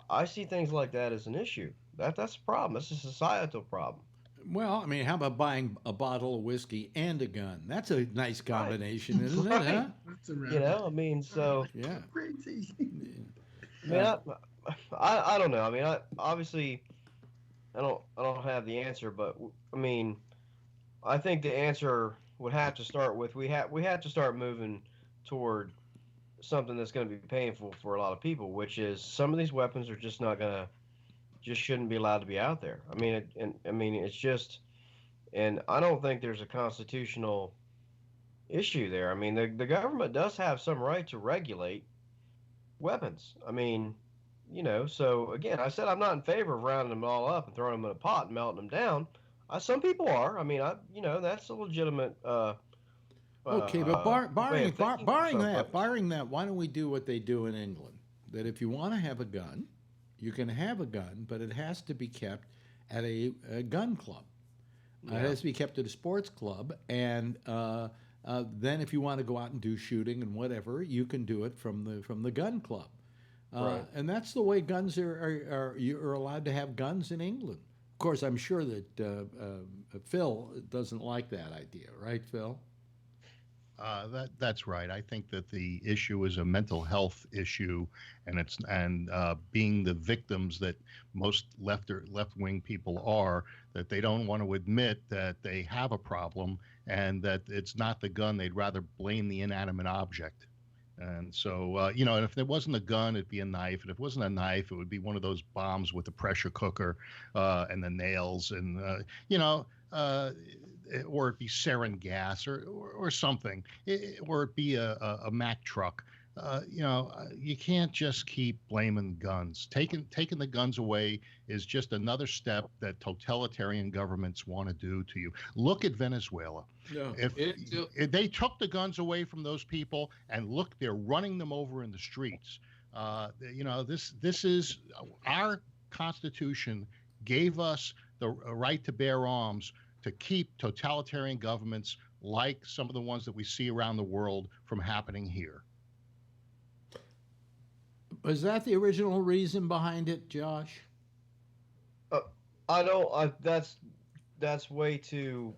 I see things like that as an issue. That's a problem. That's a societal problem. Well, I mean, how about buying a bottle of whiskey and a gun? That's a nice combination, isn't it? Right. Huh? That's around. You know, I mean, so Yeah. Crazy. I mean, I don't know. I mean, obviously I don't have the answer, but I mean, I think the answer would have to start with we have to start moving toward something that's going to be painful for a lot of people, which is some of these weapons are just shouldn't be allowed to be out there. I mean, it's just, and I don't think there's a constitutional issue there. I mean, the government does have some right to regulate weapons. I mean, you know, so again, I said I'm not in favor of rounding them all up and throwing them in a pot and melting them down. Some people are. I mean, you know, that's a legitimate. Okay, but barring that, folks. why don't we do what they do in England? That if you want to have a gun, you can have a gun, but it has to be kept at a gun club. It has to be kept at a sports club, and then if you want to go out and do shooting and whatever, you can do it from the gun club. Right. And that's the way guns you're allowed to have guns in England. Of course, I'm sure that Phil doesn't like that idea, right, Phil? That's right. I think that the issue is a mental health issue, and being the victims that most left-wing people are, that they don't want to admit that they have a problem and that it's not the gun. They'd rather blame the inanimate object. And so, you know, if there wasn't a gun, it'd be a knife. And if it wasn't a knife, it would be one of those bombs with the pressure cooker and the nails and, you know, or it'd be sarin gas or something, or it'd be a Mack truck. You know, you can't just keep blaming guns. Taking the guns away is just another step that totalitarian governments want to do to you. Look at Venezuela. No. If they took the guns away from those people, and look, they're running them over in the streets. You know, this is our Constitution gave us the right to bear arms to keep totalitarian governments like some of the ones that we see around the world from happening here. Was that the original reason behind it, Josh? I don't. That's way too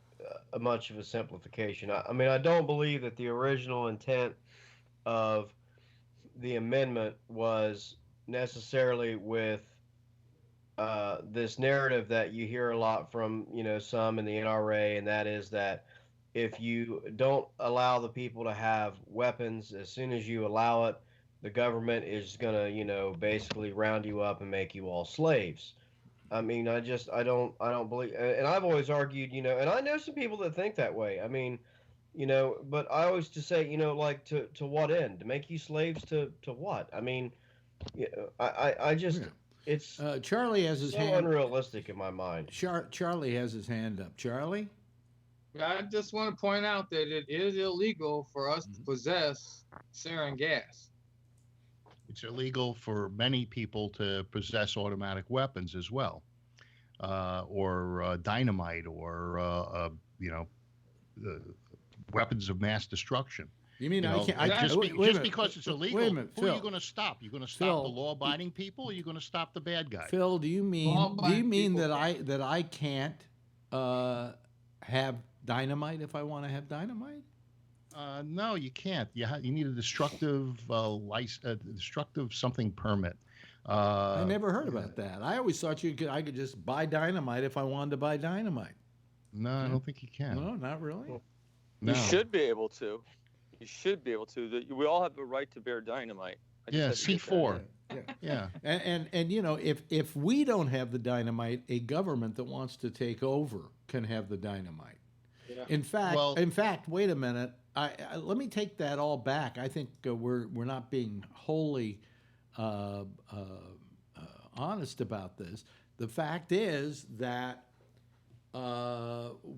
much of a simplification. I mean, I don't believe that the original intent of the amendment was necessarily with this narrative that you hear a lot from, you know, some in the NRA, and that is that if you don't allow the people to have weapons, as soon as you allow it, the government is going to, you know, basically round you up and make you all slaves. I mean, I don't believe, and I've always argued, you know, and I know some people that think that way. I mean, you know, but I always just say, you know, like to what end? To make you slaves to what? I mean, I just, it's Charlie has his hand unrealistic in my mind. Charlie has his hand up. Charlie? I just want to point out that it is illegal for us to possess sarin gas. It's illegal for many people to possess automatic weapons as well, or dynamite, or you know, weapons of mass destruction. You mean just because it's illegal? Wait a minute, who Phil. are you going to stop? You're going to stop the law-abiding people, or are you going to stop the bad guy? Phil, do you mean that I can't have dynamite if I want to have dynamite? No, you can't. You need a destructive destructive something permit. I never heard about that. I always thought I could just buy dynamite if I wanted to buy dynamite. No, I don't think you can. No, not really. No. You should be able to. You should be able to. We all have the right to bear dynamite. Yeah, C4. Yeah. And you know, if we don't have the dynamite, a government that wants to take over can have the dynamite. Yeah. In fact, wait a minute. Let me take that all back. I think we're not being wholly honest about this. The fact is that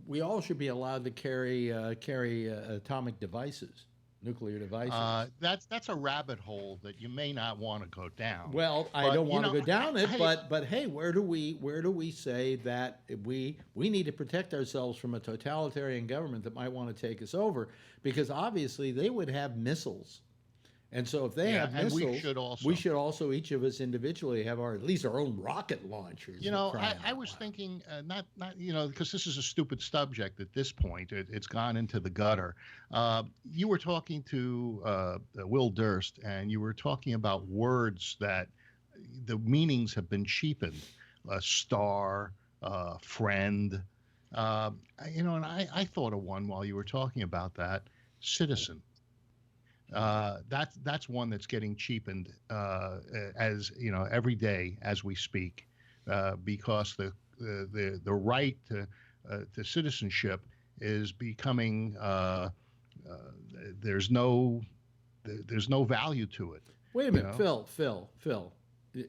we all should be allowed to carry atomic devices, nuclear devices. That's a rabbit hole that you may not want to go down. Well, I don't want to go down it, but hey, where do we say that we need to protect ourselves from a totalitarian government that might want to take us over? Because obviously they would have missiles, And so if they have missiles, we should also, each of us individually have at least our own rocket launchers. I was thinking, not because this is a stupid subject at this point. It's gone into the gutter. You were talking to Will Durst, and you were talking about words that the meanings have been cheapened. Star, friend, and I thought of one while you were talking about that. Citizen. That's one that's getting cheapened as every day as we speak, because the right to citizenship is becoming there's no value to it. Wait a minute, Phil.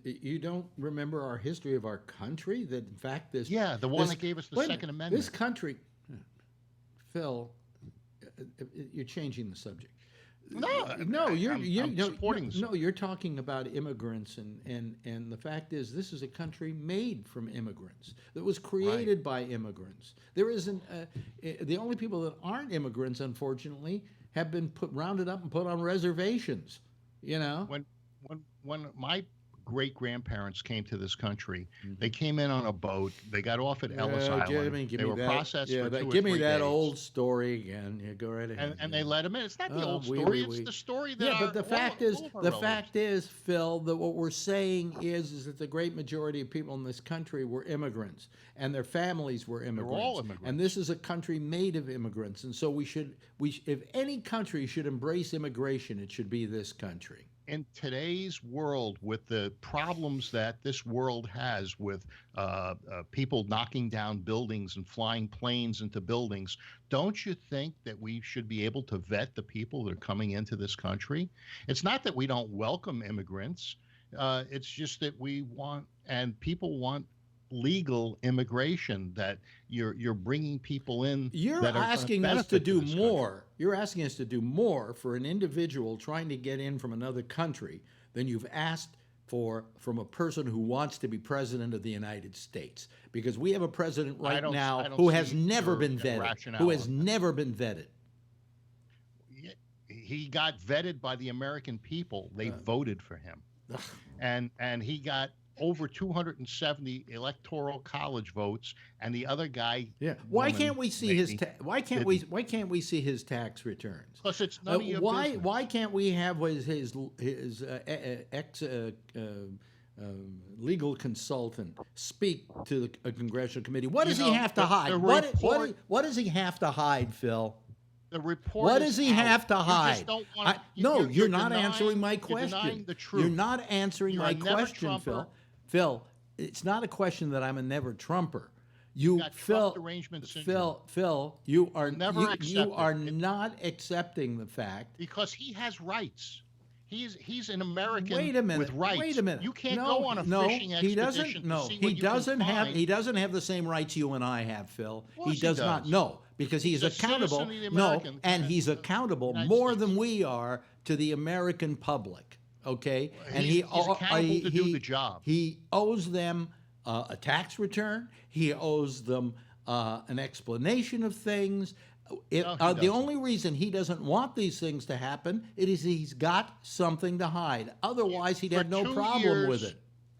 You don't remember our history of our country? That in fact the one that gave us the Second Amendment. This country, Phil, you're changing the subject. You're talking about immigrants, and the fact is, this is a country made from immigrants, that was created by immigrants. There isn't the only people that aren't immigrants, unfortunately, have been rounded up and put on reservations. When my great-grandparents came to this country, they came in on a boat. They got off at Ellis Island. They were processed for 2 or 3 days. Give me that old story again. Yeah, go right ahead. And they let them in. It's not the old story. It's the story that. Yeah, but the fact is, Phil, that what we're saying is that the great majority of people in this country were immigrants, and their families were immigrants. They're all immigrants. And this is a country made of immigrants, and so if any country should embrace immigration, it should be this country. In today's world, with the problems that this world has with people knocking down buildings and flying planes into buildings, don't you think that we should be able to vet the people that are coming into this country? It's not that we don't welcome immigrants. It's just that we want, and people want, legal immigration, that you're bringing people in. You're asking us to do more. You're asking us to do more for an individual trying to get in from another country than you've asked for from a person who wants to be president of the United States. Because we have a president right now who has never been vetted. Who has never been vetted. He got vetted by the American people. They voted for him, and he got over 270 electoral college votes, and the other guy. Yeah. Why can't we see his? Why can't we see his tax returns? Because it's none of your business. Why can't we have his ex legal consultant speak to a congressional committee? What does he have to hide? What does he have to hide, Phil? The report. What does he have to hide? You're not denying, answering my question. You're denying the truth. You're not answering my question, Phil. Phil, it's not a question that I'm a never Trumper. Phil, you are not accepting the fact, because he has rights. He's an American with rights. Wait a minute. You can't go on a fishing expedition to see what you can find. He doesn't have the same rights you and I have, Phil. He does not. No, because he's accountable. And he's accountable more than we are to the American public. Okay, and he's accountable to do the job. He owes them a tax return. He owes them an explanation of things. The only reason he doesn't want these things to happen is he's got something to hide. Otherwise, he'd have no problem with it.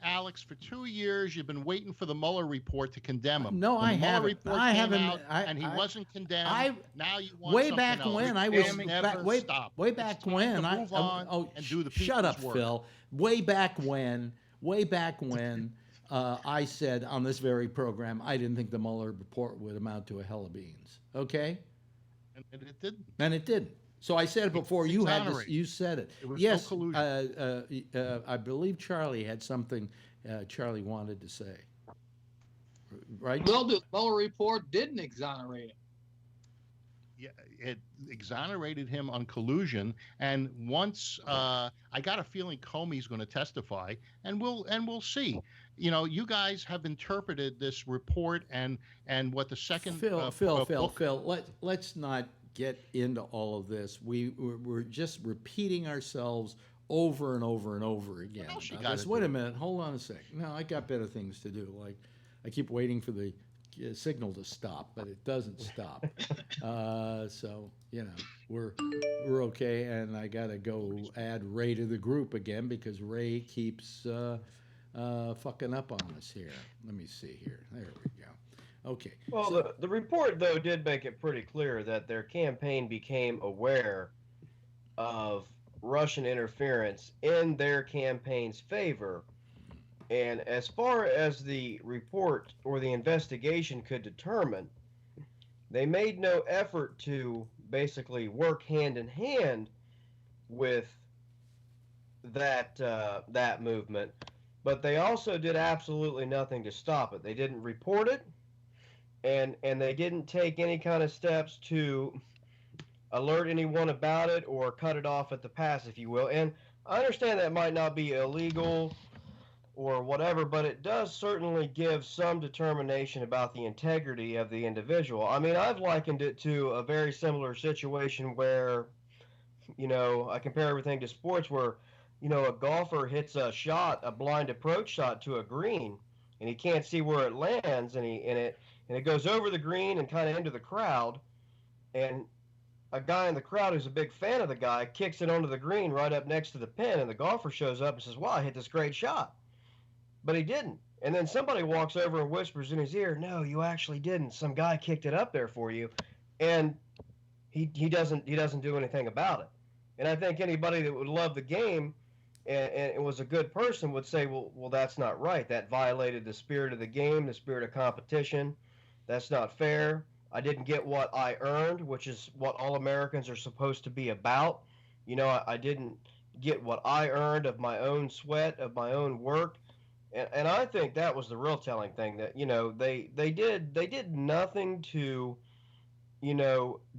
Alex, for 2 years, you've been waiting for the Mueller report to condemn him. No, I haven't. I haven't. And he wasn't condemned. Now you want way back else. when I was way back when I move on and do the shut up, work. Phil. Way back when I said on this very program I didn't think the Mueller report would amount to a hell of beans. Okay. And it didn't. And it didn't. So I said it before you had this, you said it. It was yes, no collusion. I believe Charlie had something Charlie wanted to say. Right? Well, the Mueller report didn't exonerate him. Yeah, it exonerated him on collusion. And once I got a feeling Comey's going to testify, and we'll see. You guys have interpreted this report and what the second Phil. Let's not get into all of this. We're just repeating ourselves over and over and over again. Wait a minute. Hold on a sec. No, I got better things to do. Like I keep waiting for the signal to stop, but it doesn't stop. So we're okay, and I gotta go add Ray to the group again because Ray keeps fucking up on us here. Let me see here. There we go. Okay. Well, so, the report though did make it pretty clear that their campaign became aware of Russian interference in their campaign's favor. And as far as the report or the investigation could determine, they made no effort to basically work hand in hand with that movement, but they also did absolutely nothing to stop it. They didn't report it, and they didn't take any kind of steps to alert anyone about it or cut it off at the pass, if you will. And I understand that might not be illegal or whatever, but it does certainly give some determination about the integrity of the individual. I mean, I've likened it to a very similar situation where, I compare everything to sports where, a golfer hits a blind approach shot to a green, and he can't see where it lands, and it goes over the green and kind of into the crowd, and a guy in the crowd who's a big fan of the guy kicks it onto the green right up next to the pin, and the golfer shows up and says, "Wow, I hit this great shot." But he didn't. And then somebody walks over and whispers in his ear, "No, you actually didn't. Some guy kicked it up there for you." And he doesn't do anything about it. And I think anybody that would love the game and was a good person would say, well, that's not right. That violated the spirit of the game, the spirit of competition. That's not fair. I didn't get what I earned, which is what all Americans are supposed to be about. I didn't get what I earned of my own sweat, of my own work. And I think that was the real telling thing, that they did nothing to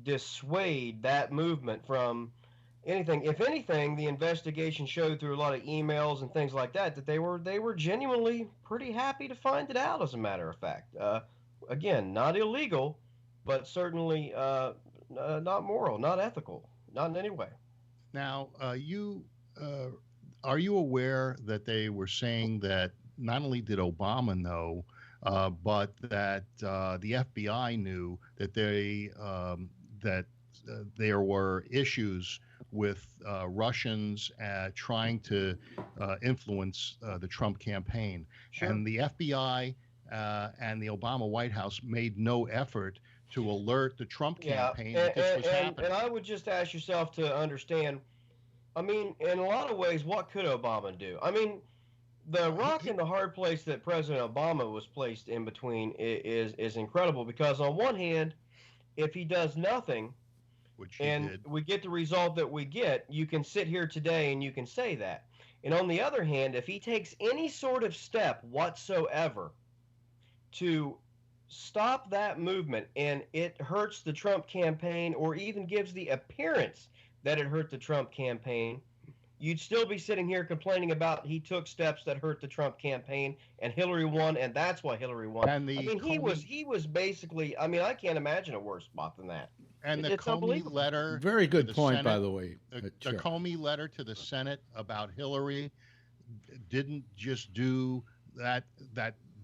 dissuade that movement from anything. If anything, the investigation showed through a lot of emails and things like that they were genuinely pretty happy to find it out. As a matter of fact, again, not illegal, but certainly not moral, not ethical, not in any way. Now, are you aware that they were saying that not only did Obama know, but that the FBI knew that there were issues with Russians trying to influence the Trump campaign? Sure. And the FBI and the Obama White House made no effort to alert the Trump campaign that this was happening. And I would just ask yourself to understand, I mean, in a lot of ways, what could Obama do? I mean, the rock and the hard place that President Obama was placed in between is incredible, because on one hand, if he does nothing, which he and did, we get the result that we get, you can sit here today and you can say that. And on the other hand, if he takes any sort of step whatsoever to stop that movement and it hurts the Trump campaign, or even gives the appearance that it hurt the Trump campaign, you'd still be sitting here complaining about he took steps that hurt the Trump campaign and Hillary won, and that's why Hillary won. And he was basically, I mean, I can't imagine a worse spot than that. And the Comey letter. Very good point, Senate, by the way. The Comey letter to the Senate about Hillary didn't just do that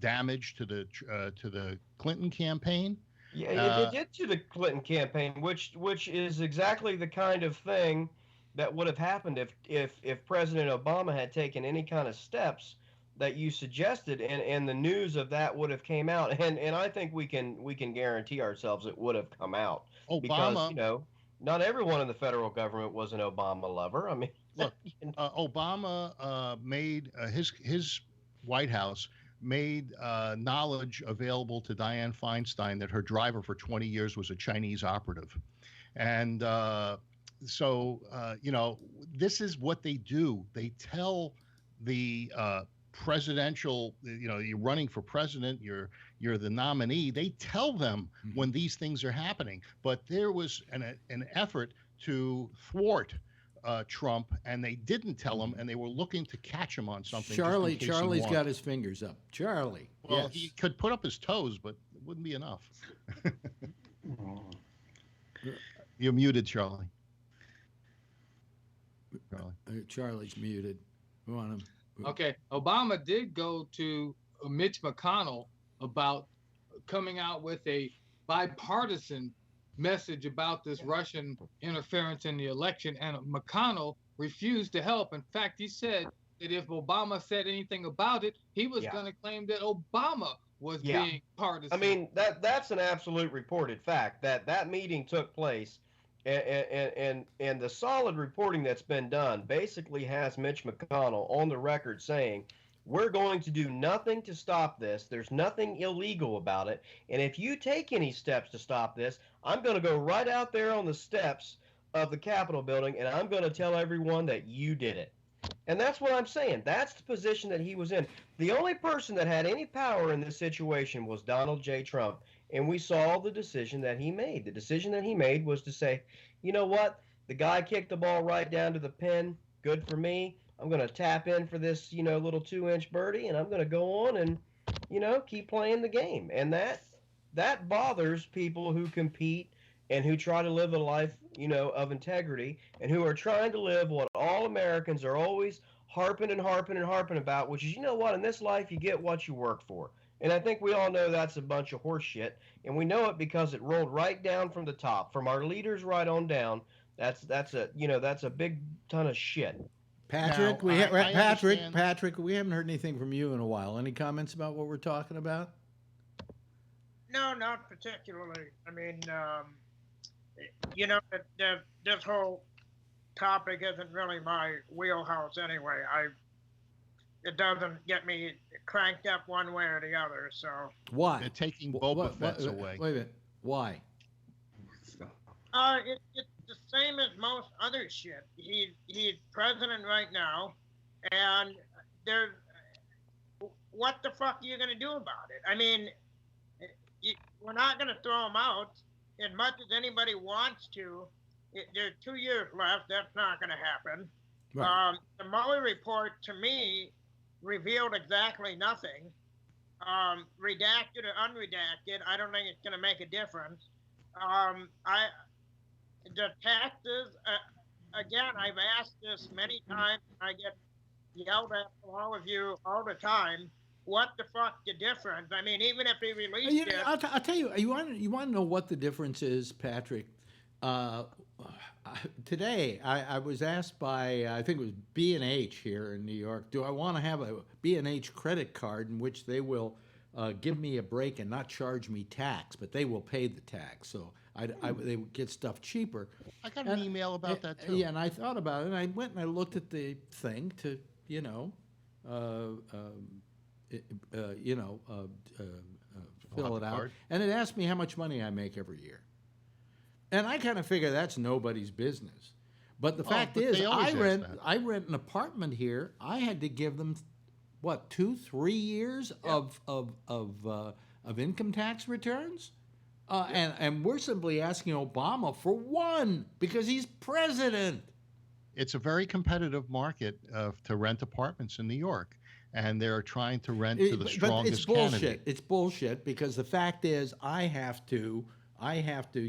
damage to the Clinton campaign. Yeah, it did to the Clinton campaign, which is exactly the kind of thing that would have happened if President Obama had taken any kind of steps that you suggested, and the news of that would have came out. And I think we can guarantee ourselves it would have come out. Obama, because not everyone in the federal government was an Obama lover. I mean, look, Obama made his White House made knowledge available to Dianne Feinstein that her driver for 20 years was a Chinese operative. And so, this is what they do. They tell the presidential, you're running for president, you're the nominee. They tell them when these things are happening. But there was an effort to thwart Trump, and they didn't tell him, and they were looking to catch him on something. Charlie's got his fingers up. Charlie. Well, yes. He could put up his toes, but it wouldn't be enough. You're muted, Charlie. Charlie's muted. We want him. Okay. Obama did go to Mitch McConnell about coming out with a bipartisan message about this Russian interference in the election, and McConnell refused to help. In fact, he said that if Obama said anything about it, he was going to claim that Obama was being partisan. I mean, that's an absolute reported fact that meeting took place, and the solid reporting that's been done basically has Mitch McConnell on the record saying, we're going to do nothing to stop this. There's nothing illegal about it. And if you take any steps to stop this, I'm going to go right out there on the steps of the Capitol building, and I'm going to tell everyone that you did it. And that's what I'm saying. That's the position that he was in. The only person that had any power in this situation was Donald J. Trump. And we saw the decision that he made. The decision that he made was to say, you know what? The guy kicked the ball right down to the pin. Good for me. I'm going to tap in for this, little 2-inch birdie, and I'm going to go on and, keep playing the game. And that bothers people who compete and who try to live a life, of integrity, and who are trying to live what all Americans are always harping about, which is, what, in this life you get what you work for. And I think we all know that's a bunch of horse shit, and we know it because it rolled right down from the top, from our leaders right on down. That's a big ton of shit. Patrick, Patrick, we haven't heard anything from you in a while. Any comments about what we're talking about? No, not particularly. I mean, this whole topic isn't really my wheelhouse anyway. It doesn't get me cranked up one way or the other. So why? They're taking Boba Fett's away. Wait a minute. Why? It's the same as most other shit. He's president right now, and what the fuck are you gonna do about it? I mean, we're not gonna throw him out. As much as anybody wants to, there's 2 years left. That's not gonna happen. Right. The Mueller report to me revealed exactly nothing. Redacted or unredacted, I don't think it's gonna make a difference. The taxes, again, I've asked this many times. I get yelled at from all of you all the time. What the fuck the difference? I mean, even if he released it. I'll tell you, you want to know what the difference is, Patrick? Today, I was asked by, I think it was B&H here in New York, do I want to have a B&H credit card in which they will give me a break and not charge me tax, but they will pay the tax. So they would get stuff cheaper. I got an email about that too. Yeah, and I thought about it, and I went and I looked at the thing to, fill it out, and it asked me how much money I make every year. And I kind of figure that's nobody's business. But the fact is, I rent an apartment here. I had to give them, 2-3 years of income tax returns? And we're simply asking Obama for one because he's president. It's a very competitive market to rent apartments in New York, and they're trying to rent to the strongest candidate. It's bullshit because the fact is I have to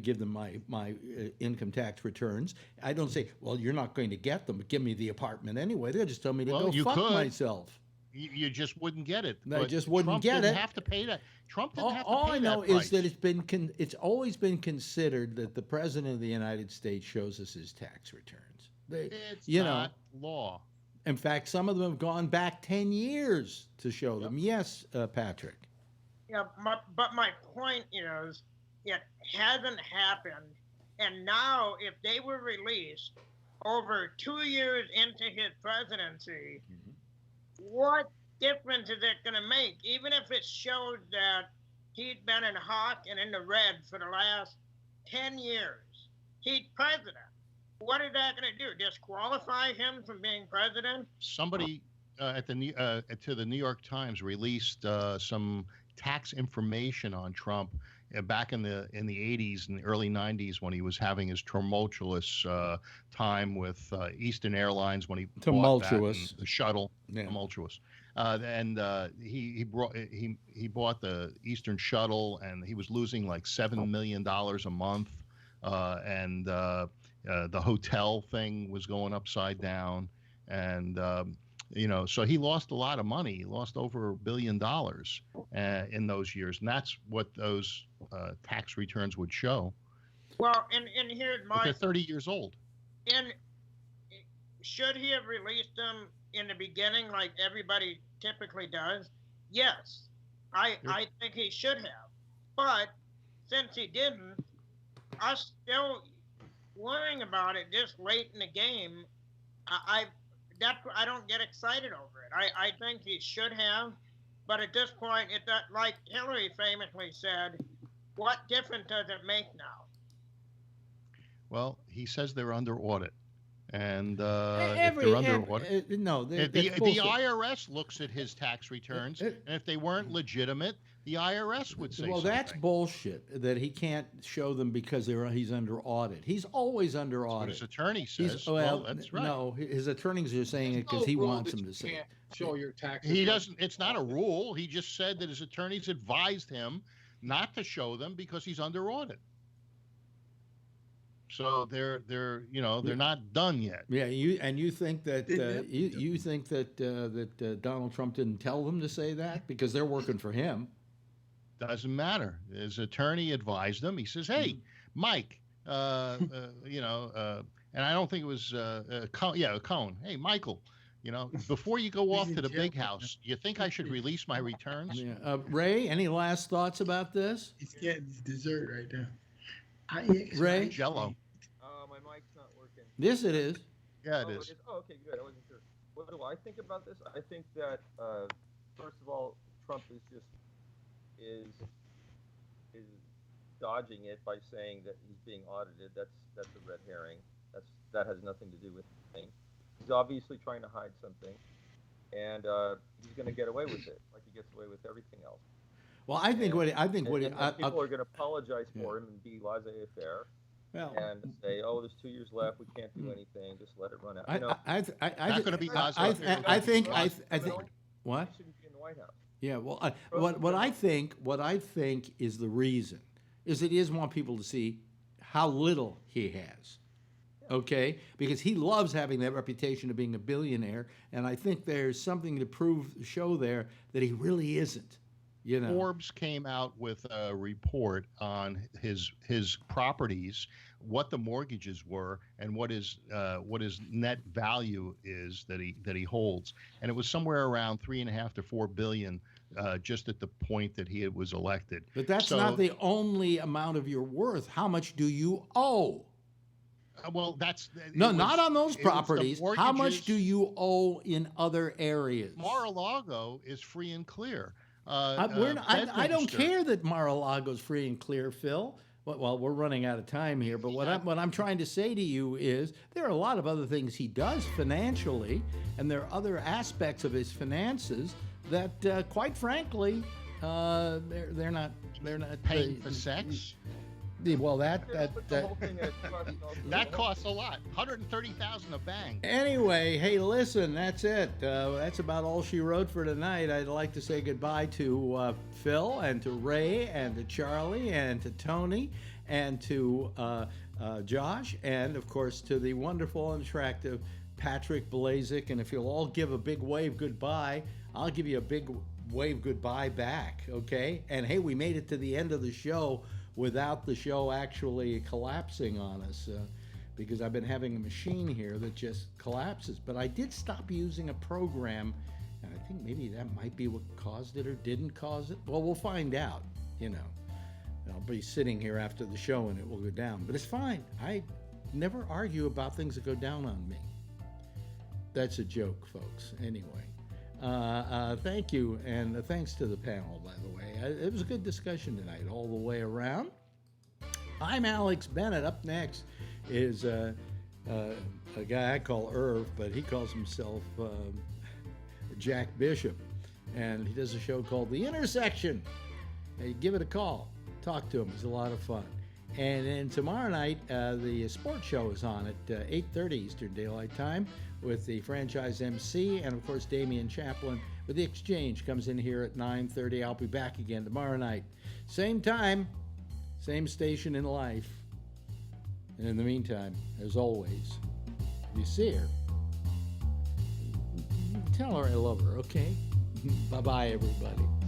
give them my income tax returns. I don't say, well, you're not going to get them, but give me the apartment anyway. They'll just tell me to go fuck myself. You just wouldn't get it. I just wouldn't get it. Trump didn't have to pay that. Trump didn't have to pay that. All I know is that it's always been considered that the president of the United States shows us his tax returns. It's not law. In fact, some of them have gone back 10 years to show them. Yes, Patrick. Yeah, but my point is, it hasn't happened. And now, if they were released over 2 years into his presidency, what difference is it going to make? Even if it showed that he'd been in hot and in the red for the last 10 years, he's president. What is that going to do? Disqualify him from being president? Somebody to the New York Times released some tax information on Trump back in the 80s and the early 90s when he was having his tumultuous time with Eastern Airlines when he bought the shuttle. Yeah. Tumultuous. And he bought the Eastern shuttle, and he was losing like $7 million a month, and the hotel thing was going upside down, and So he lost a lot of money. He lost over $1 billion in those years, and that's what those tax returns would show. Well, and here's my... But they're 30 years old. And should he have released them in the beginning like everybody typically does? Yes, I think he should have. But since he didn't, us still worrying about it this late in the game, I don't get excited over it. I think he should have, but at this point, like Hillary famously said, what difference does it make now? Well, he says they're under audit. And if they're under audit, the IRS looks at his tax returns, and if they weren't legitimate, the IRS would say something. That's bullshit that he can't show them because he's under audit. He's always under audit. What his attorney says. That's right. No, his attorneys are saying it because he wants them to say it. Show your taxes. He doesn't. It's not a rule. He just said that his attorneys advised him not to show them because he's under audit. So they're not done yet. Yeah, you think that you think that Donald Trump didn't tell them to say that because they're working for him. Doesn't matter. His attorney advised him. He says, "Hey, Mike, and I don't think it was Cohn. Hey, Michael, before you go off to the big house, you think I should release my returns?" Yeah. Ray, any last thoughts about this? He's getting his dessert right now. Ray? Jello. My mic's not working. Yes, it is. Yeah, it is. Okay, good. I wasn't sure. What do I think about this? I think that first of all, Trump is dodging it by saying that he's being audited. That's a red herring. That has nothing to do with anything. He's obviously trying to hide something, and he's going to get away with it, like he gets away with everything else. Well, people are going to apologize for him and be laissez-faire, and say, "Oh, there's 2 years left. We can't do anything. Just let it run out." Not going to be laissez-faire. I think what? He shouldn't be in the White House. Yeah. Well, what I think is the reason is that he doesn't want people to see how little he has. Okay, because he loves having that reputation of being a billionaire, and I think there's something to show there that he really isn't. Forbes came out with a report on his properties, what the mortgages were, and what his net value is that he holds, and it was somewhere around $3.5 to $4 billion, just at the point that he was elected. But that's not the only amount of your worth. How much do you owe? Well, not on those properties. How much do you owe in other areas? Mar-a-Lago is free and clear. I don't care that Mar-a-Lago's free and clear, Phil. Well, we're running out of time here, but what I'm trying to say to you is there are a lot of other things he does financially, and there are other aspects of his finances that, quite frankly, they're not paying for sex. Well, that costs a lot. $130,000 a bang. Anyway, hey, listen, that's it. That's about all she wrote for tonight. I'd like to say goodbye to Phil and to Ray and to Charlie and to Tony and to Josh and, of course, to the wonderful and attractive Patrick Blazik. And if you'll all give a big wave goodbye, I'll give you a big wave goodbye back, okay? And, hey, we made it to the end of the show without the show actually collapsing on us, because I've been having a machine here that just collapses. But I did stop using a program, and I think maybe that might be what caused it or didn't cause it. Well, we'll find out, I'll be sitting here after the show and it will go down. But it's fine. I never argue about things that go down on me. That's a joke, folks. Anyway. Thank you, and thanks to the panel, by the way. It was a good discussion tonight, all the way around. I'm Alex Bennett. Up next is a guy I call Irv, but he calls himself Jack Bishop, and he does a show called The Intersection. Hey, give it a call. Talk to him. He's a lot of fun. And then tomorrow night, the sports show is on at 8:30 Eastern Daylight Time with the franchise MC, and of course Damian Chaplin with The Exchange comes in here at 9:30. I'll be back again tomorrow night. Same time, same station in life. And in the meantime, as always, if you see her, tell her I love her, okay? Bye-bye, everybody.